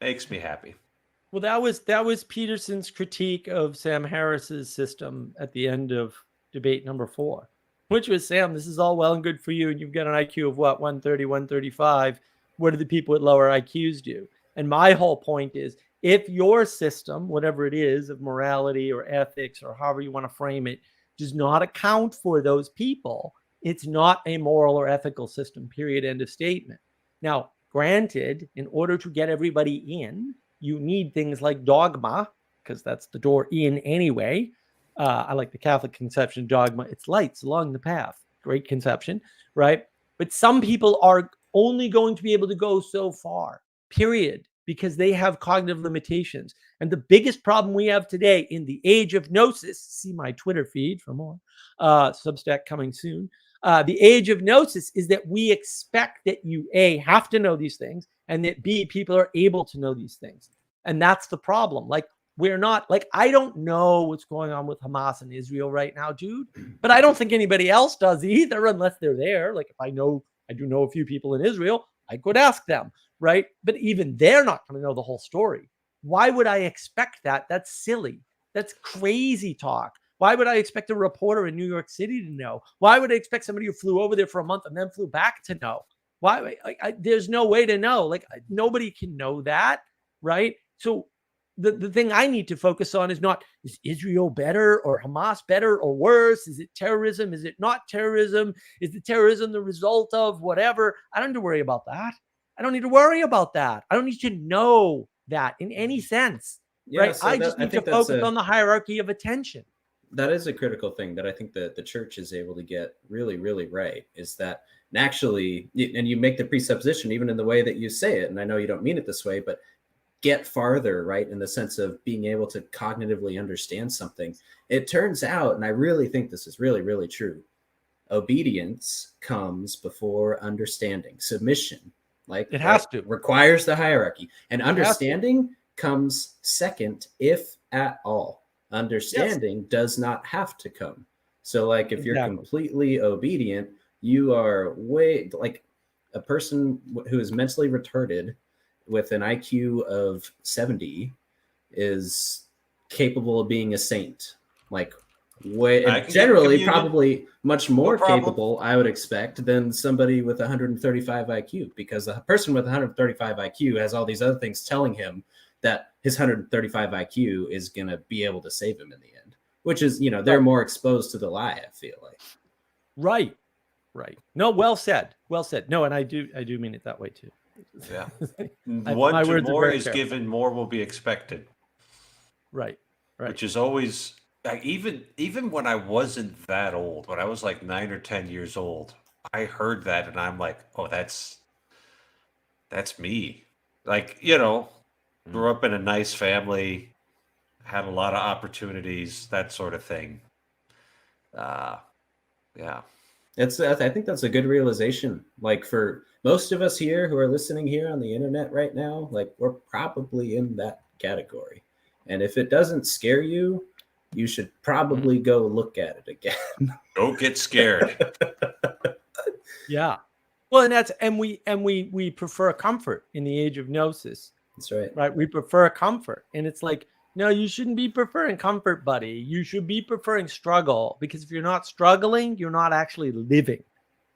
Well,
that was Peterson's critique of Sam Harris's system at the end of debate number 4, which was, Sam, this is all well and good for you, and you've got an IQ of what, 130, 135. What do the people with lower IQs do? And my whole point is, if your system, whatever it is, of morality or ethics or however you want to frame it, does not account for those people, it's not a moral or ethical system, period, end of statement. Now, granted, in order to get everybody in, you need things like dogma, because that's the door in anyway. I like the Catholic conception of dogma. It's lights along the path. Great conception, right? But some people are only going to be able to go so far, period, because they have cognitive limitations. And the biggest problem we have today in the age of gnosis, see my Twitter feed for more, Substack coming soon. The age of gnosis is that we expect that you, A, have to know these things, and that B, people are able to know these things. And that's the problem. Like, we're not, like, I don't know what's going on with Hamas and Israel right now, dude, but I don't think anybody else does either, unless they're there. Like, if I do know a few people in Israel, I could ask them, right? But even they're not going to know the whole story. Why would I expect that? That's silly. That's crazy talk. Why would I expect a reporter in New York City to know? Why would I expect somebody who flew over there for a month and then flew back to know? Why? There's no way to know. Like, nobody can know that, right? So the thing I need to focus on is not, is Israel better or Hamas better or worse? Is it terrorism? Is it not terrorism? Is the terrorism the result of whatever? I don't need to worry about that. I don't need to know that in any sense, right?
So
I just need to focus on the hierarchy of attention.
That is a critical thing that I think that the church is able to get really, really right, is that actually, and you make the presupposition even in the way that you say it, and I know you don't mean it this way, but get farther, right, in the sense of being able to cognitively understand something. It turns out, and I really think this is really, really true, obedience comes before understanding. Submission, like,
it has to,
requires the hierarchy, and understanding comes second, if at all. Understanding does not have to come. So, like, if you're completely obedient, you are way, like, a person who is mentally retarded with an IQ of 70 is capable of being a saint. Like, generally probably much more capable, I would expect, than somebody with 135 IQ, because a person with 135 IQ has all these other things telling him that his 135 IQ is going to be able to save him in the end, which is, they're more exposed to the lie, I feel like.
Right. No, well said. No, and I do mean it that way too.
Yeah. One to more is given, more will be expected.
Right.
Which is always, like, even when I wasn't that old, when I was like 9 or 10 years old, I heard that and I'm like, oh, that's me. Like, grew up in a nice family, had a lot of opportunities, that sort of thing. Yeah.
I think that's a good realization. Like for most of us here who are listening here on the internet right now, like we're probably in that category. And if it doesn't scare you, you should probably go look at it again.
Don't get scared.
Yeah. Well, and we prefer comfort in the age of gnosis.
That's right.
Right. We prefer comfort. And it's like, no, you shouldn't be preferring comfort, buddy. You should be preferring struggle, because if you're not struggling, you're not actually living.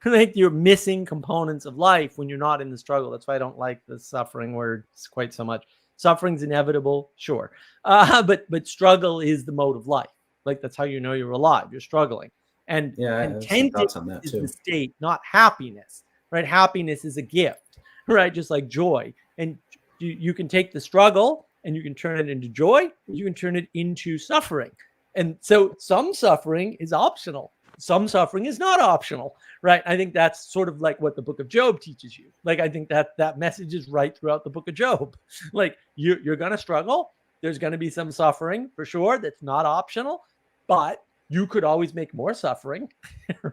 Like you're missing components of life when you're not in the struggle. That's why I don't like the suffering word quite so much. Suffering's inevitable, sure. But struggle is the mode of life. Like that's how you know you're alive. You're struggling. And content is the state, not happiness. Right? Happiness is a gift, right? Just like joy. And you can take the struggle and you can turn it into joy. You can turn it into suffering. And so some suffering is optional. Some suffering is not optional, right? I think that's sort of like what the book of Job teaches you. Like, I think that message is right throughout the book of Job. Like you're going to struggle. There's going to be some suffering for sure. That's not optional, but you could always make more suffering,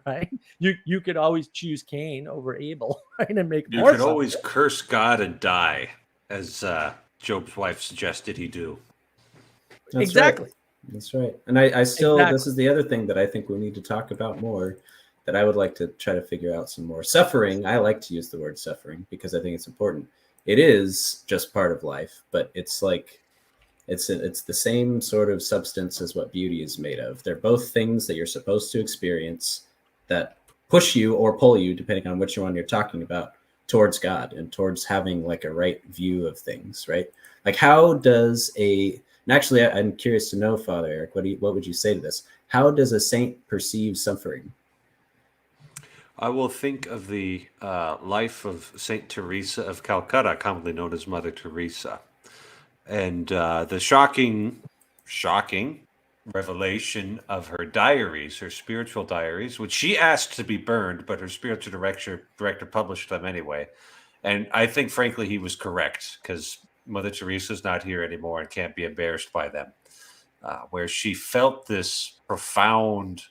right? You could always choose Cain over Abel, right? And make more suffering.
You could always curse God and die, as Job's wife suggested he do.
That's
exactly.
Right. That's right. And I still, this is the other thing that I think we need to talk about more, that I would like to try to figure out some more. Suffering, I like to use the word suffering because I think it's important. It is just part of life, but it's like, it's the same sort of substance as what beauty is made of. They're both things that you're supposed to experience that push you or pull you, depending on which one you're talking about, towards God and towards having like a right view of things, right? Like how does and actually I'm curious to know, Father Eric, what would you say to this? How does a saint perceive suffering?
I will think of the life of Saint Teresa of Calcutta, commonly known as Mother Teresa. And the shocking revelation of her diaries, her spiritual diaries, which she asked to be burned, but her spiritual director published them anyway. And I think, frankly, he was correct, because Mother Teresa's not here anymore and can't be embarrassed by them, where she felt this profound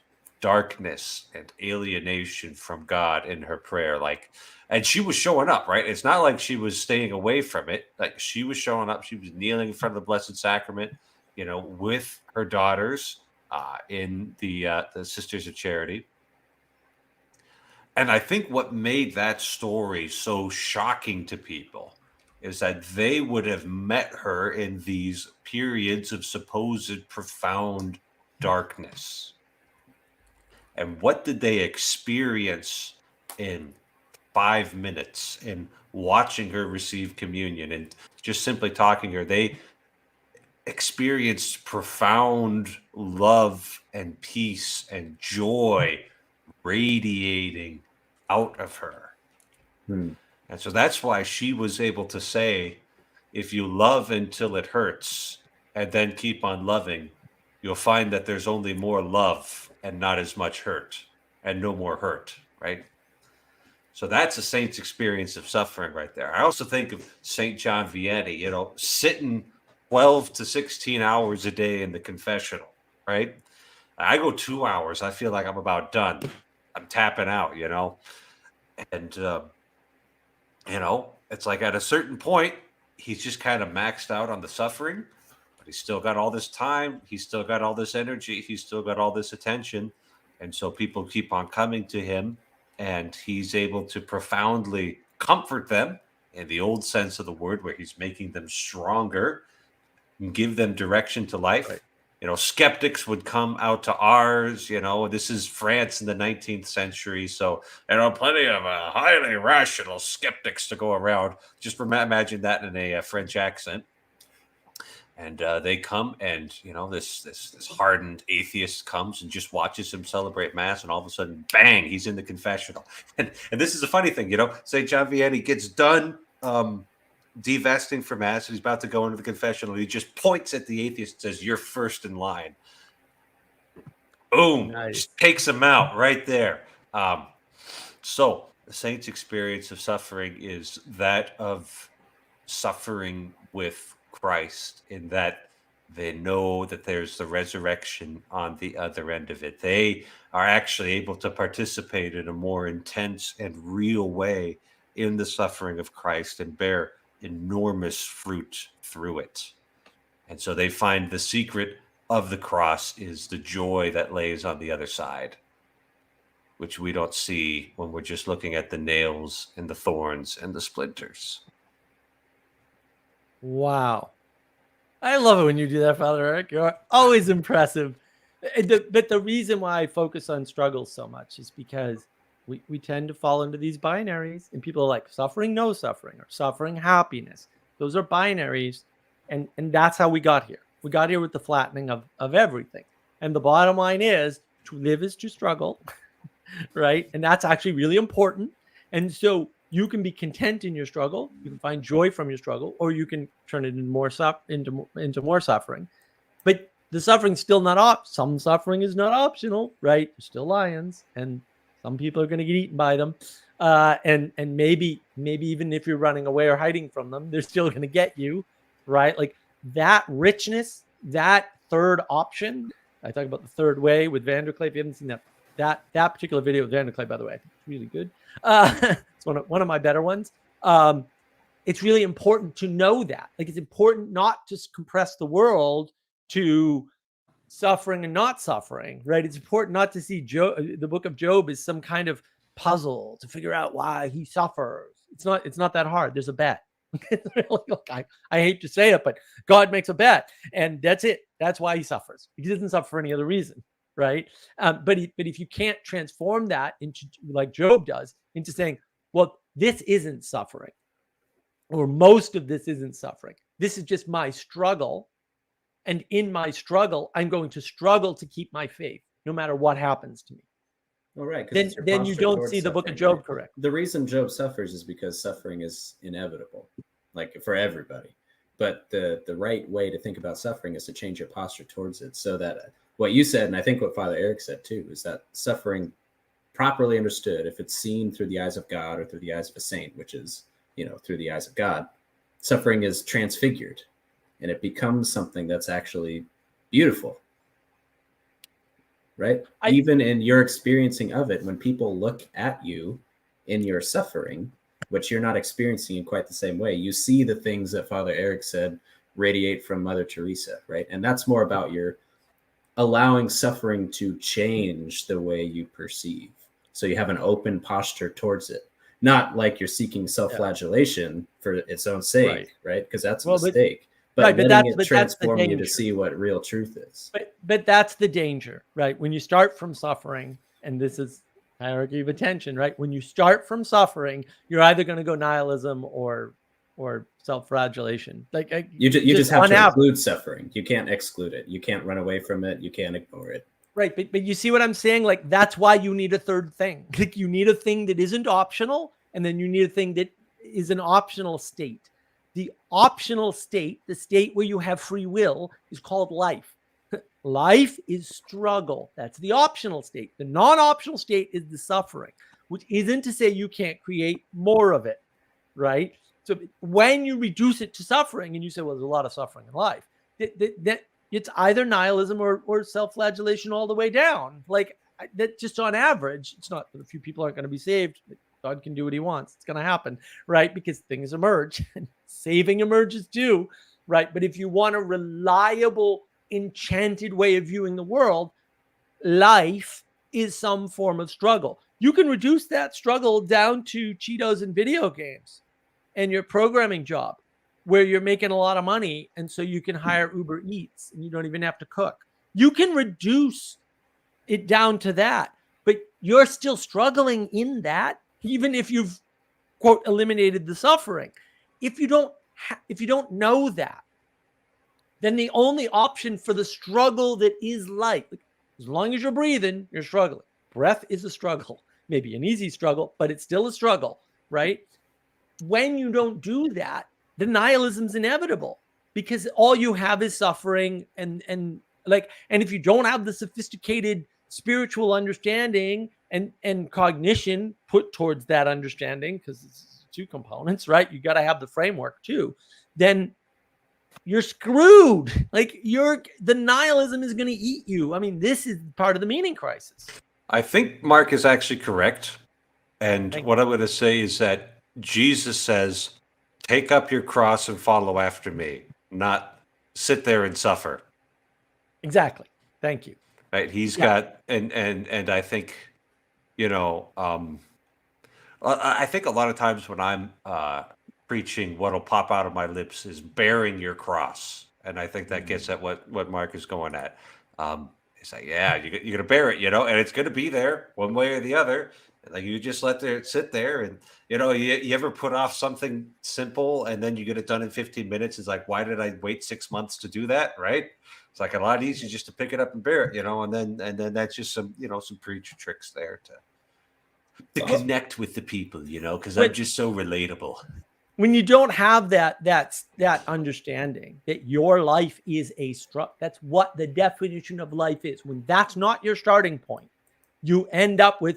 darkness and alienation from God in her prayer. And she was showing up, right? It's not like she was staying away from it. Like she was showing up. She was kneeling in front of the Blessed Sacrament, with her daughters in the Sisters of Charity. And I think what made that story so shocking to people is that they would have met her in these periods of supposed profound darkness. And what did they experience in 5 minutes in watching her receive communion and just simply talking to her? They experienced profound love and peace and joy radiating out of her. And so that's why she was able to say, if you love until it hurts and then keep on loving, you'll find that there's only more love and not as much hurt, and no more hurt, right? So that's a saint's experience of suffering right there. I also think of St. John Vianney, sitting 12 to 16 hours a day in the confessional, right? I go 2 hours. I feel like I'm about done. I'm tapping out, And, it's like at a certain point, he's just kind of maxed out on the suffering, but he's still got all this time. He's still got all this energy. He's still got all this attention. And so people keep on coming to him, and he's able to profoundly comfort them in the old sense of the word, where he's making them stronger and give them direction to life. Right. Skeptics would come out to ours. This is France in the 19th century. So, plenty of highly rational skeptics to go around. Just imagine that in a French accent. And they come, and, this hardened atheist comes and just watches him celebrate Mass. And all of a sudden, bang, he's in the confessional. And this is a funny thing, St. John Vianney gets done divesting for Mass, and he's about to go into the confessional. He just points at the atheist and says, "You're first in line." Boom. Nice. Just takes him out right there. So the saints' experience of suffering is that of suffering with Christ, in that they know that there's the resurrection on the other end of it. They are actually able to participate in a more intense and real way in the suffering of Christ and bear enormous fruit through it. And so they find the secret of the cross is the joy that lays on the other side, which we don't see when we're just looking at the nails and the thorns and the splinters.
Wow. I love it when you do that, Father Eric. You're always impressive. But the reason why I focus on struggles so much is because we tend to fall into these binaries, and people are like suffering, no suffering, or suffering, happiness. Those are binaries. And that's how we got here. We got here with the flattening of everything. And the bottom line is to live is to struggle, right? And that's actually really important. And so you can be content in your struggle. You can find joy from your struggle, or you can turn it into more suffering. But the suffering's still not some suffering is not optional, right? There's still lions, and some people are going to get eaten by them. And maybe even if you're running away or hiding from them, they're still going to get you, right? Like that richness, that third option. I talk about the third way with Vanderklay. If you haven't seen that particular video with Vanderklay, by the way, I think it's really good. It's one of my better ones. It's really important to know that. Like, it's important not to compress the world to suffering and not suffering, right? It's important not to see the book of Job as some kind of puzzle to figure out why he suffers. It's not that hard. There's a bet. I hate to say it, but God makes a bet, and that's it. That's why he suffers. He doesn't suffer for any other reason, right? But if you can't transform that into, like Job does, into saying, well, this isn't suffering, or most of this isn't suffering. This is just my struggle. And in my struggle, I'm going to struggle to keep my faith, no matter what happens to me.
All right.
Then you don't see the book of Job correct.
The reason Job suffers is because suffering is inevitable, like for everybody. But the right way to think about suffering is to change your posture towards it, so that what you said, and I think what Father Eric said too, is that suffering, properly understood, if it's seen through the eyes of God or through the eyes of a saint, which is, through the eyes of God, suffering is transfigured, and it becomes something that's actually beautiful, right? Even in your experiencing of it, when people look at you in your suffering, which you're not experiencing in quite the same way, you see the things that Father Eric said radiate from Mother Teresa, right? And that's more about your allowing suffering to change the way you perceive. So you have an open posture towards it, not like you're seeking self-flagellation for its own sake, right? Because that's a mistake. But letting it transform you to see what real truth is.
But that's the danger, right? When you start from suffering, and this is hierarchy of attention, right? When you start from suffering, you're either going to go nihilism or self-flagellation. Like
you just have to include suffering. You can't exclude it. You can't run away from it. You can't ignore it.
Right, but you see what I'm saying? Like, that's why you need a third thing. Like, you need a thing that isn't optional, and then you need a thing that is an optional state. The optional state, the state where you have free will, is called life. Life is struggle. That's the optional state. The non-optional state is the suffering, which isn't to say you can't create more of it, right? So when you reduce it to suffering, and you say, well, there's a lot of suffering in life, that it's either nihilism or self-flagellation all the way down. Like, that just on average, it's not that a few people aren't going to be saved. God can do what he wants. It's going to happen, right? Because things emerge, and saving emerges too, right? But if you want a reliable, enchanted way of viewing the world, life is some form of struggle. You can reduce that struggle down to Cheetos and video games and your programming job, where you're making a lot of money, and so you can hire Uber Eats and you don't even have to cook. You can reduce it down to that, but you're still struggling in that, even if you've, quote, eliminated the suffering. If you don't know that, then the only option for the struggle that is life, as long as you're breathing, you're struggling. Breath is a struggle, maybe an easy struggle, but it's still a struggle, right? When you don't do that, the nihilism's inevitable, because all you have is suffering, and if you don't have the sophisticated spiritual understanding and cognition put towards that understanding, because it's two components, right? You got to have the framework too. Then you're screwed. Like the nihilism is going to eat you. I mean, this is part of the meaning crisis.
I think Mark is actually correct. And
Thank
what I'm going to say is that Jesus says, take up your cross and follow after me, not sit there and suffer.
Exactly. Thank you.
Right? He's
Yeah.
got, and I think, you know, I think a lot of times when I'm preaching, what'll pop out of my lips is bearing your cross. And I think that gets at what Mark is going at. It's like, yeah, you're going to bear it, you know, and it's going to be there one way or the other. Like you just let it sit there, and you know, you ever put off something simple and then you get it done in 15 minutes. It's like, why did I wait 6 months to do that? Right? It's like a lot easier just to pick it up and bear it, you know, and then that's just some, you know, some preacher tricks there to connect with the people, you know, because I'm just so relatable.
When you don't have that understanding that your life is a struggle, that's what the definition of life is. When that's not your starting point, you end up with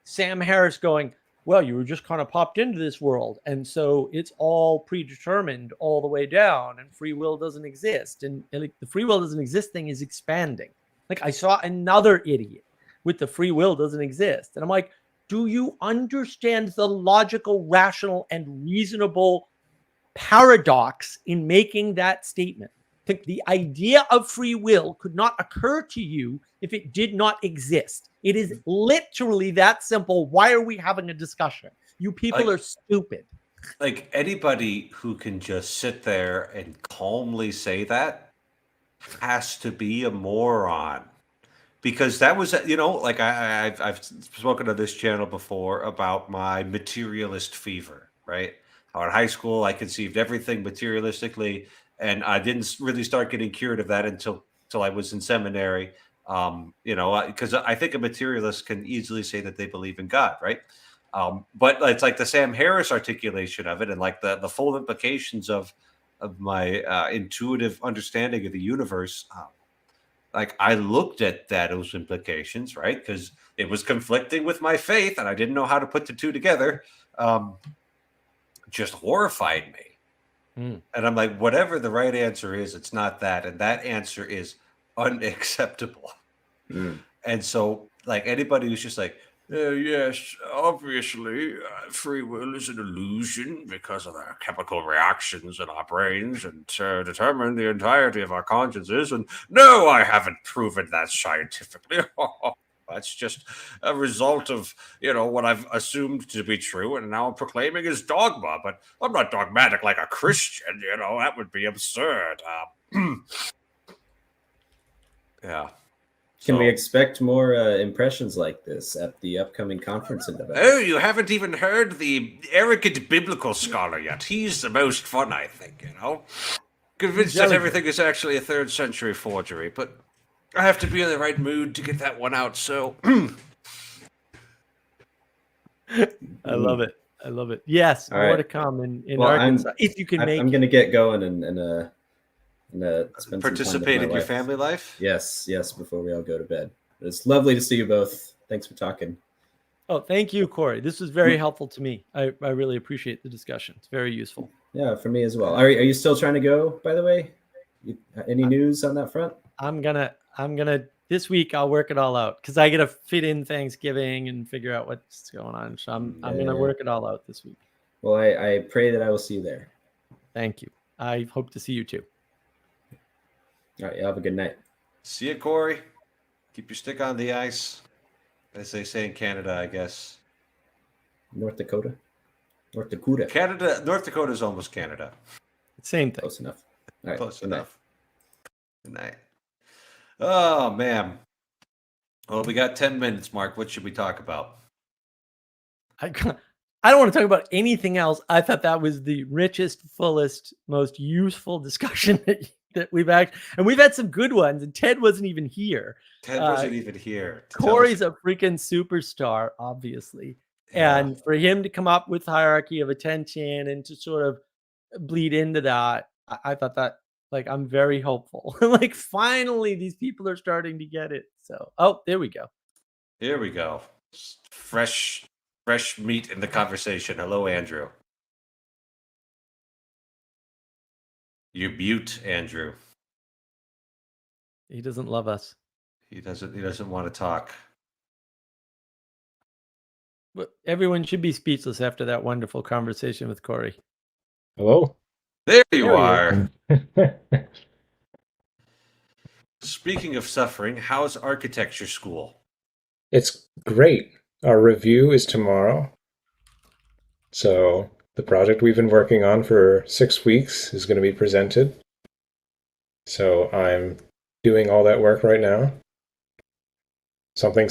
Sam Harris going, well, you were just kind of popped into this world, and so it's all predetermined all the way down, and free will doesn't exist. And like, the free will doesn't exist thing is expanding. Like, I saw another idiot with the free will doesn't exist, and I'm like, do you understand the logical, rational, and reasonable paradox in making that statement? The idea of free will could not occur to you if it did not exist. It is literally that simple. Why are we having a discussion? You people are stupid.
Like, anybody who can just sit there and calmly say that has to be a moron. Because that was, you know, like I've spoken on this channel before about my materialist fever, right? How in high school I conceived everything materialistically, and I didn't really start getting cured of that until I was in seminary. You know, because I think a materialist can easily say that they believe in God, right? But it's like the Sam Harris articulation of it, and like the full implications of my intuitive understanding of the universe. Like I looked at those implications, right? Because it was conflicting with my faith, and I didn't know how to put the two together. Just horrified me. And I'm like, whatever the right answer is, it's not that. And that answer is unacceptable. And so, like, anybody who's just like, yes, obviously, free will is an illusion because of the chemical reactions in our brains and determine the entirety of our consciences. And no, I haven't proven that scientifically. That's just a result of, you know, what I've assumed to be true, and now I'm proclaiming as dogma. But I'm not dogmatic like a Christian, you know, that would be absurd. Yeah.
Can we expect more impressions like this at the upcoming conference in November?
Oh, you haven't even heard the arrogant biblical scholar yet. He's the most fun, I think, you know. Convinced that everything is actually a 3rd century forgery, but I have to be in the right mood to get that one out, so...
I love it. I love it. Yes,
All
more
right.
to come in Arkansas. If you can make
I'm going to get going and spend
participate in your
wife.
family life?
Yes, before we all go to bed. It's lovely to see you both. Thanks for talking.
Oh, thank you, Corey. This was very helpful to me. I really appreciate the discussion. It's very useful.
Yeah, for me as well. Are you still trying to go, by the way? Any news on that front?
I'm gonna this week I'll work it all out, because I gotta fit in Thanksgiving and figure out what's going on. So I'm gonna work it all out this week.
Well, I pray that I will see you there.
Thank you. I hope to see you too.
All right, you have a good night.
See you, Corey. Keep your stick on the ice, as they say in Canada, I guess.
North Dakota.
Canada. North Dakota is almost Canada.
Same thing.
Close enough. All right.
Close enough. Good night. Oh, man. Well, we got 10 minutes, Mark. What should we talk about?
I don't want to talk about anything else. I thought that was the richest, fullest, most useful discussion that we've had. And we've had some good ones, and Ted wasn't even here.
Ted wasn't even here.
Corey's a freaking superstar, obviously. Yeah. And for him to come up with hierarchy of attention and to sort of bleed into that, I thought that, like, I'm very hopeful. Like, finally, these people are starting to get it. So, oh, there we go.
Here we go. Fresh meat in the conversation. Hello, Andrew. You mute, Andrew.
He doesn't love us.
He doesn't want to talk.
But everyone should be speechless after that wonderful conversation with Corey.
Hello?
There you
There he
are.
is.
Speaking of suffering, how's architecture school?
It's great. Our review is tomorrow. So the project we've been working on for 6 weeks is going to be presented. So I'm doing all that work right now. Something,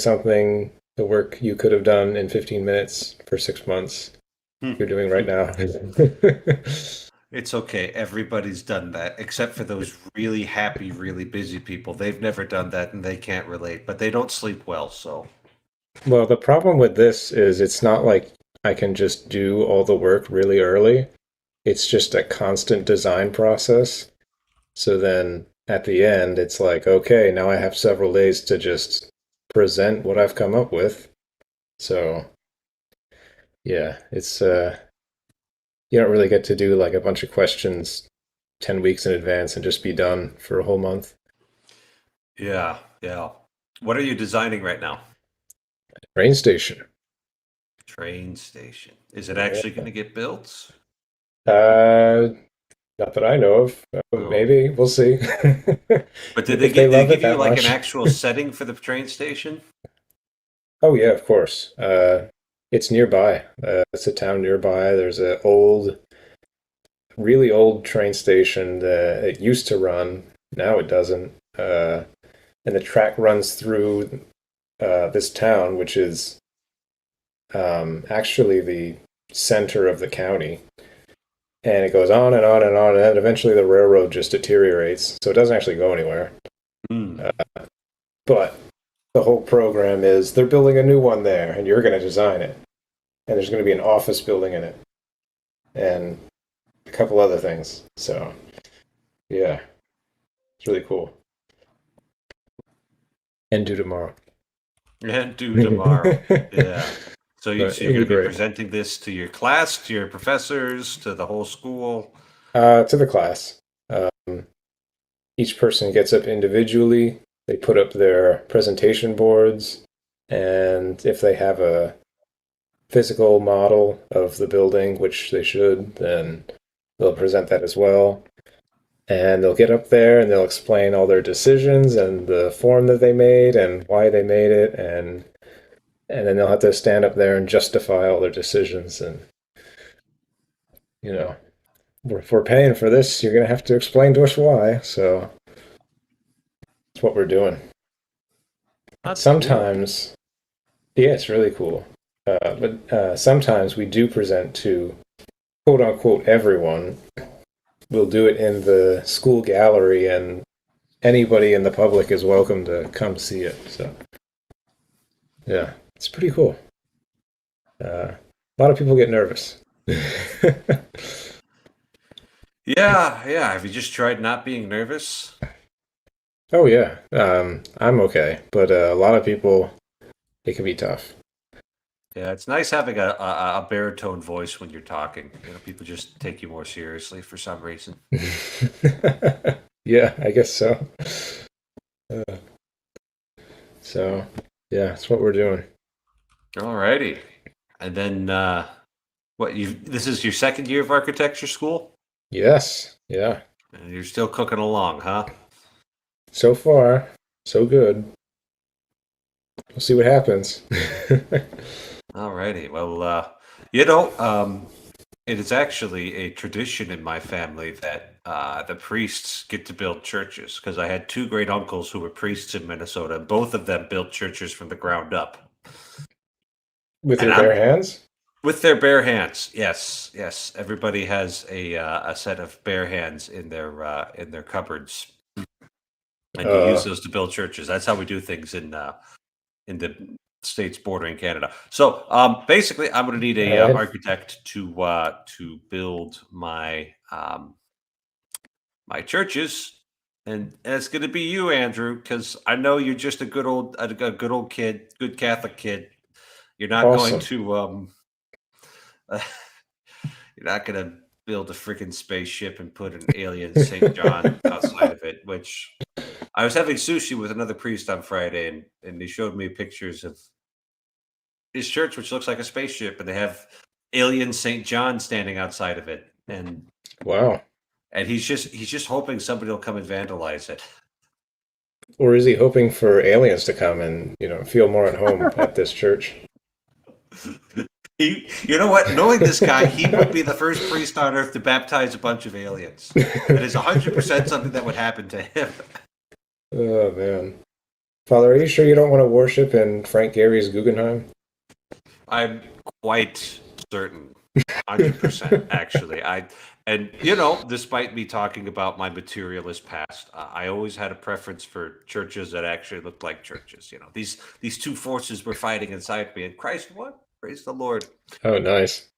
the work you could have done in 15 minutes for 6 months, you're doing right now.
It's okay. Everybody's done that, except for those really happy, really busy people. They've never done that and they can't relate, but they don't sleep well, so.
Well, the problem with this is it's not like I can just do all the work really early. It's just a constant design process. So then at the end, it's like, okay, now I have several days to just present what I've come up with. So yeah, it's you don't really get to do like a bunch of questions 10 weeks in advance and just be done for a whole month.
Yeah. What are you designing right now?
Train station.
Train station. Is it actually going to get built?
Not that I know of. Maybe we'll see.
But did
If
they
love
give
it
you
that
like
much.
an actual setting for the train station?
Oh yeah, of course. It's nearby. It's a town nearby. There's a really old train station that it used to run. Now it doesn't. And the track runs through this town, which is actually the center of the county. And it goes on and on and on, and then eventually the railroad just deteriorates, so it doesn't actually go anywhere. But the whole program is they're building a new one there, and you're going to design it. And there's going to be an office building in it, and a couple other things. So, yeah, it's really cool. And due tomorrow.
And due tomorrow. Yeah. So you're
But
going to
it'll be
be
great.
presenting this to your class, to your professors, to the whole school?
To the class. Each person gets up individually. They put up their presentation boards, and if they have a physical model of the building, which they should, then they'll present that as well. And they'll get up there and they'll explain all their decisions and the form that they made and why they made it, and then they'll have to stand up there and justify all their decisions. And you know, if we're paying for this, you're gonna have to explain to us why. So that's what we're doing.
That's
Sometimes, yeah, it's really cool. But sometimes we do present to quote unquote everyone. We'll do it in the school gallery, and anybody in the public is welcome to come see it. So, yeah, it's pretty cool. A lot of people get nervous.
Yeah. Have you just tried not being nervous?
Oh yeah, I'm okay, but a lot of people, it can be tough.
Yeah, it's nice having a baritone voice when you're talking. People just take you more seriously for some reason.
Yeah, I guess so. So, yeah, that's what we're doing.
Alrighty. And then, this is your second year of architecture school?
Yes, yeah.
And you're still cooking along, huh?
So far, so good. We'll see what happens.
Alrighty. Well, it is actually a tradition in my family that the priests get to build churches, because I had two great uncles who were priests in Minnesota, and both of them built churches from the ground up.
With their bare hands?
With their bare hands, yes. Everybody has a set of bare hands in their cupboards, and you use those to build churches. That's how we do things in the states bordering Canada. So basically, I'm going to need a architect to build my my churches, and it's going to be you, Andrew, because I know you're just a good old kid, good Catholic kid. You're not
Awesome.
going to you're not going to build a freaking spaceship and put an alien St. John outside of it. Which I was having sushi with another priest on Friday, and they showed me pictures of his church, which looks like a spaceship, and they have alien St. John standing outside of it, and
Wow.
he's just hoping somebody will come and vandalize it.
Or is he hoping for aliens to come and, feel more at home at this church?
You know what? Knowing this guy, he would be the first priest on earth to baptize a bunch of aliens. It is 100% something that would happen to him.
Oh, man. Father, are you sure you don't want to worship in Frank Gehry's Guggenheim?
I'm quite certain, 100% actually. Despite me talking about my materialist past, I always had a preference for churches that actually looked like churches. These two forces were fighting inside me, and Christ won. Praise the Lord.
Oh, nice.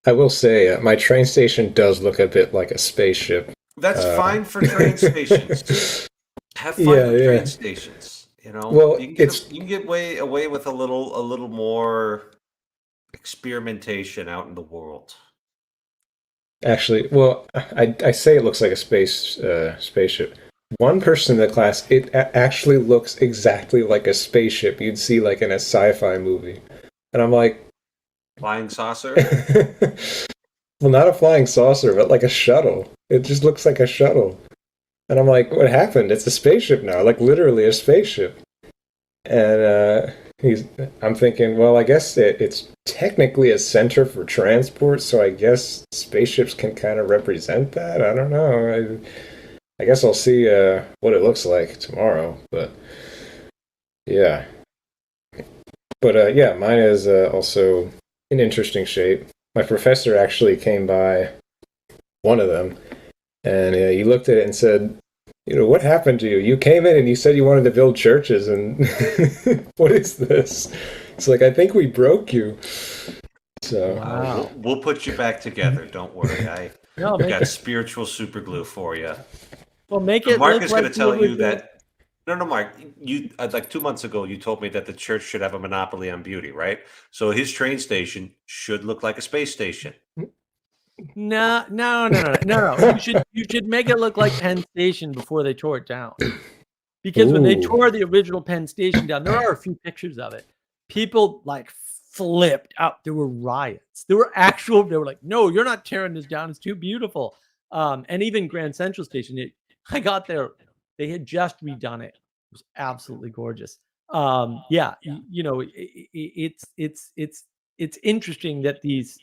I will say, my train station does look a bit like a spaceship.
That's fine for train stations. Have fun with train stations.
Well,
you can get away with a little more experimentation out in the world.
Actually, well, I say it looks like a spaceship. One person in the class, it actually looks exactly like a spaceship you'd see like in a sci-fi movie. And I'm like,
flying saucer?
Well, not a flying saucer, but like a shuttle. It just looks like a shuttle. And I'm like, what happened? It's a spaceship now, like literally a spaceship. And I'm thinking, well, I guess it's technically a center for transport, so I guess spaceships can kind of represent that. I don't know. I guess I'll see what it looks like tomorrow. But yeah. But yeah, mine is also in interesting shape. My professor actually came by, one of them, and he looked at it and said, what happened to you? You came in and you said you wanted to build churches, and what is this? It's like, I think we broke you. So
Wow.
We'll put you back together. Don't worry. I got spiritual super glue for you.
Well, make it.
Mark
look
is going
like
to tell you
would
that. No, Mark. You like 2 months ago, you told me that the church should have a monopoly on beauty, right? So his train station should look like a space station.
No. You should make it look like Penn Station before they tore it down. Because when they tore the original Penn Station down, there are a few pictures of it. People like flipped out. There were riots. They were like, no, you're not tearing this down. It's too beautiful. And even Grand Central Station, I got there. They had just redone it. It was absolutely gorgeous. It's interesting that these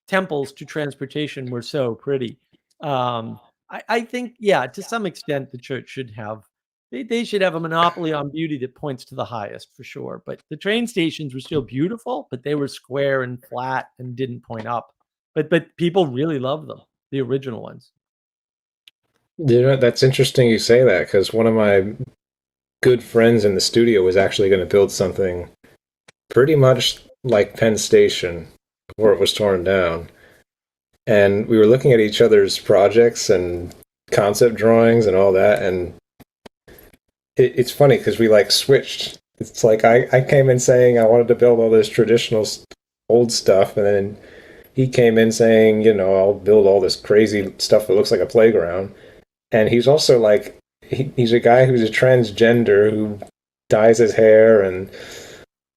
temples to transportation were so pretty. I think, to some extent, the church should have. They should have a monopoly on beauty that points to the highest for sure. But the train stations were still beautiful, but they were square and flat and didn't point up. But people really love them, the original ones.
That's interesting you say that, because one of my good friends in the studio was actually going to build something pretty much like Penn Station before it was torn down. And we were looking at each other's projects and concept drawings and all that, and it's funny because we like switched. It's like I came in saying I wanted to build all this traditional old stuff, and then he came in saying, I'll build all this crazy stuff that looks like a playground. And he's also like, he's a guy who's a transgender who dyes his hair, and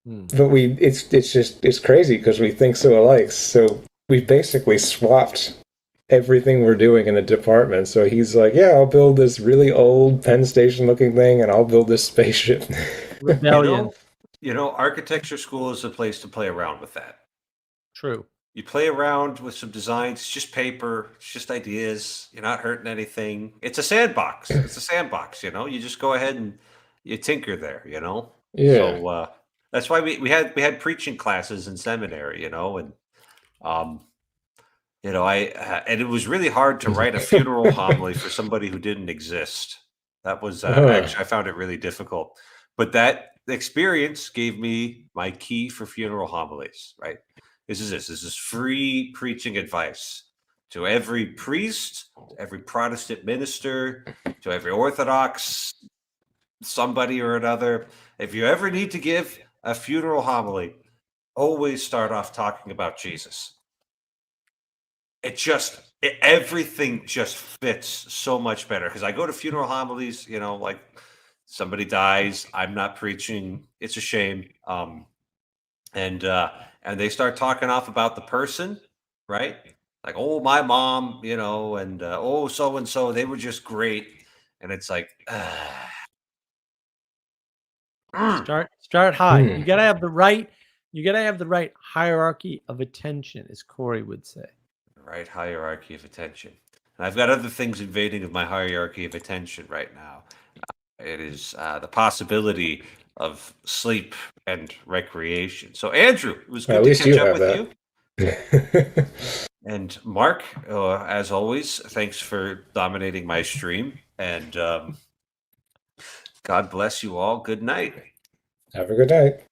but it's crazy because we think so alike. So we basically swapped everything we're doing in the department. So he's like, yeah, I'll build this really old Penn Station looking thing, and I'll build this spaceship.
Rebellion.
Architecture school is a place to play around with that.
True.
You play around with some designs. It's just paper. It's just ideas. You're not hurting anything. It's a sandbox. You just go ahead and you tinker there,
Yeah.
So that's why we had preaching classes in seminary, and and it was really hard to write a funeral homily for somebody who didn't exist. That was actually, I found it really difficult. But that experience gave me my key for funeral homilies, right? This is free preaching advice to every priest, to every Protestant minister, to every Orthodox somebody or another. If you ever need to give a funeral homily, always start off talking about Jesus. Everything just fits so much better, because I go to funeral homilies, like somebody dies, I'm not preaching, it's a shame. And they start talking off about the person, right? Like, oh, my mom, and oh, so and so, they were just great. And it's like,
Start high.
Hmm.
You gotta have the right hierarchy of attention, as Corey would say.
right hierarchy of attention. And I've got other things invading of my hierarchy of attention right now. It is the possibility of sleep and recreation. So, Andrew, it was good
At
to
least
catch
you
up
have
with
that.
you. And Mark, as always, thanks for dominating my stream. And God bless you all. Good night.
Have a good night.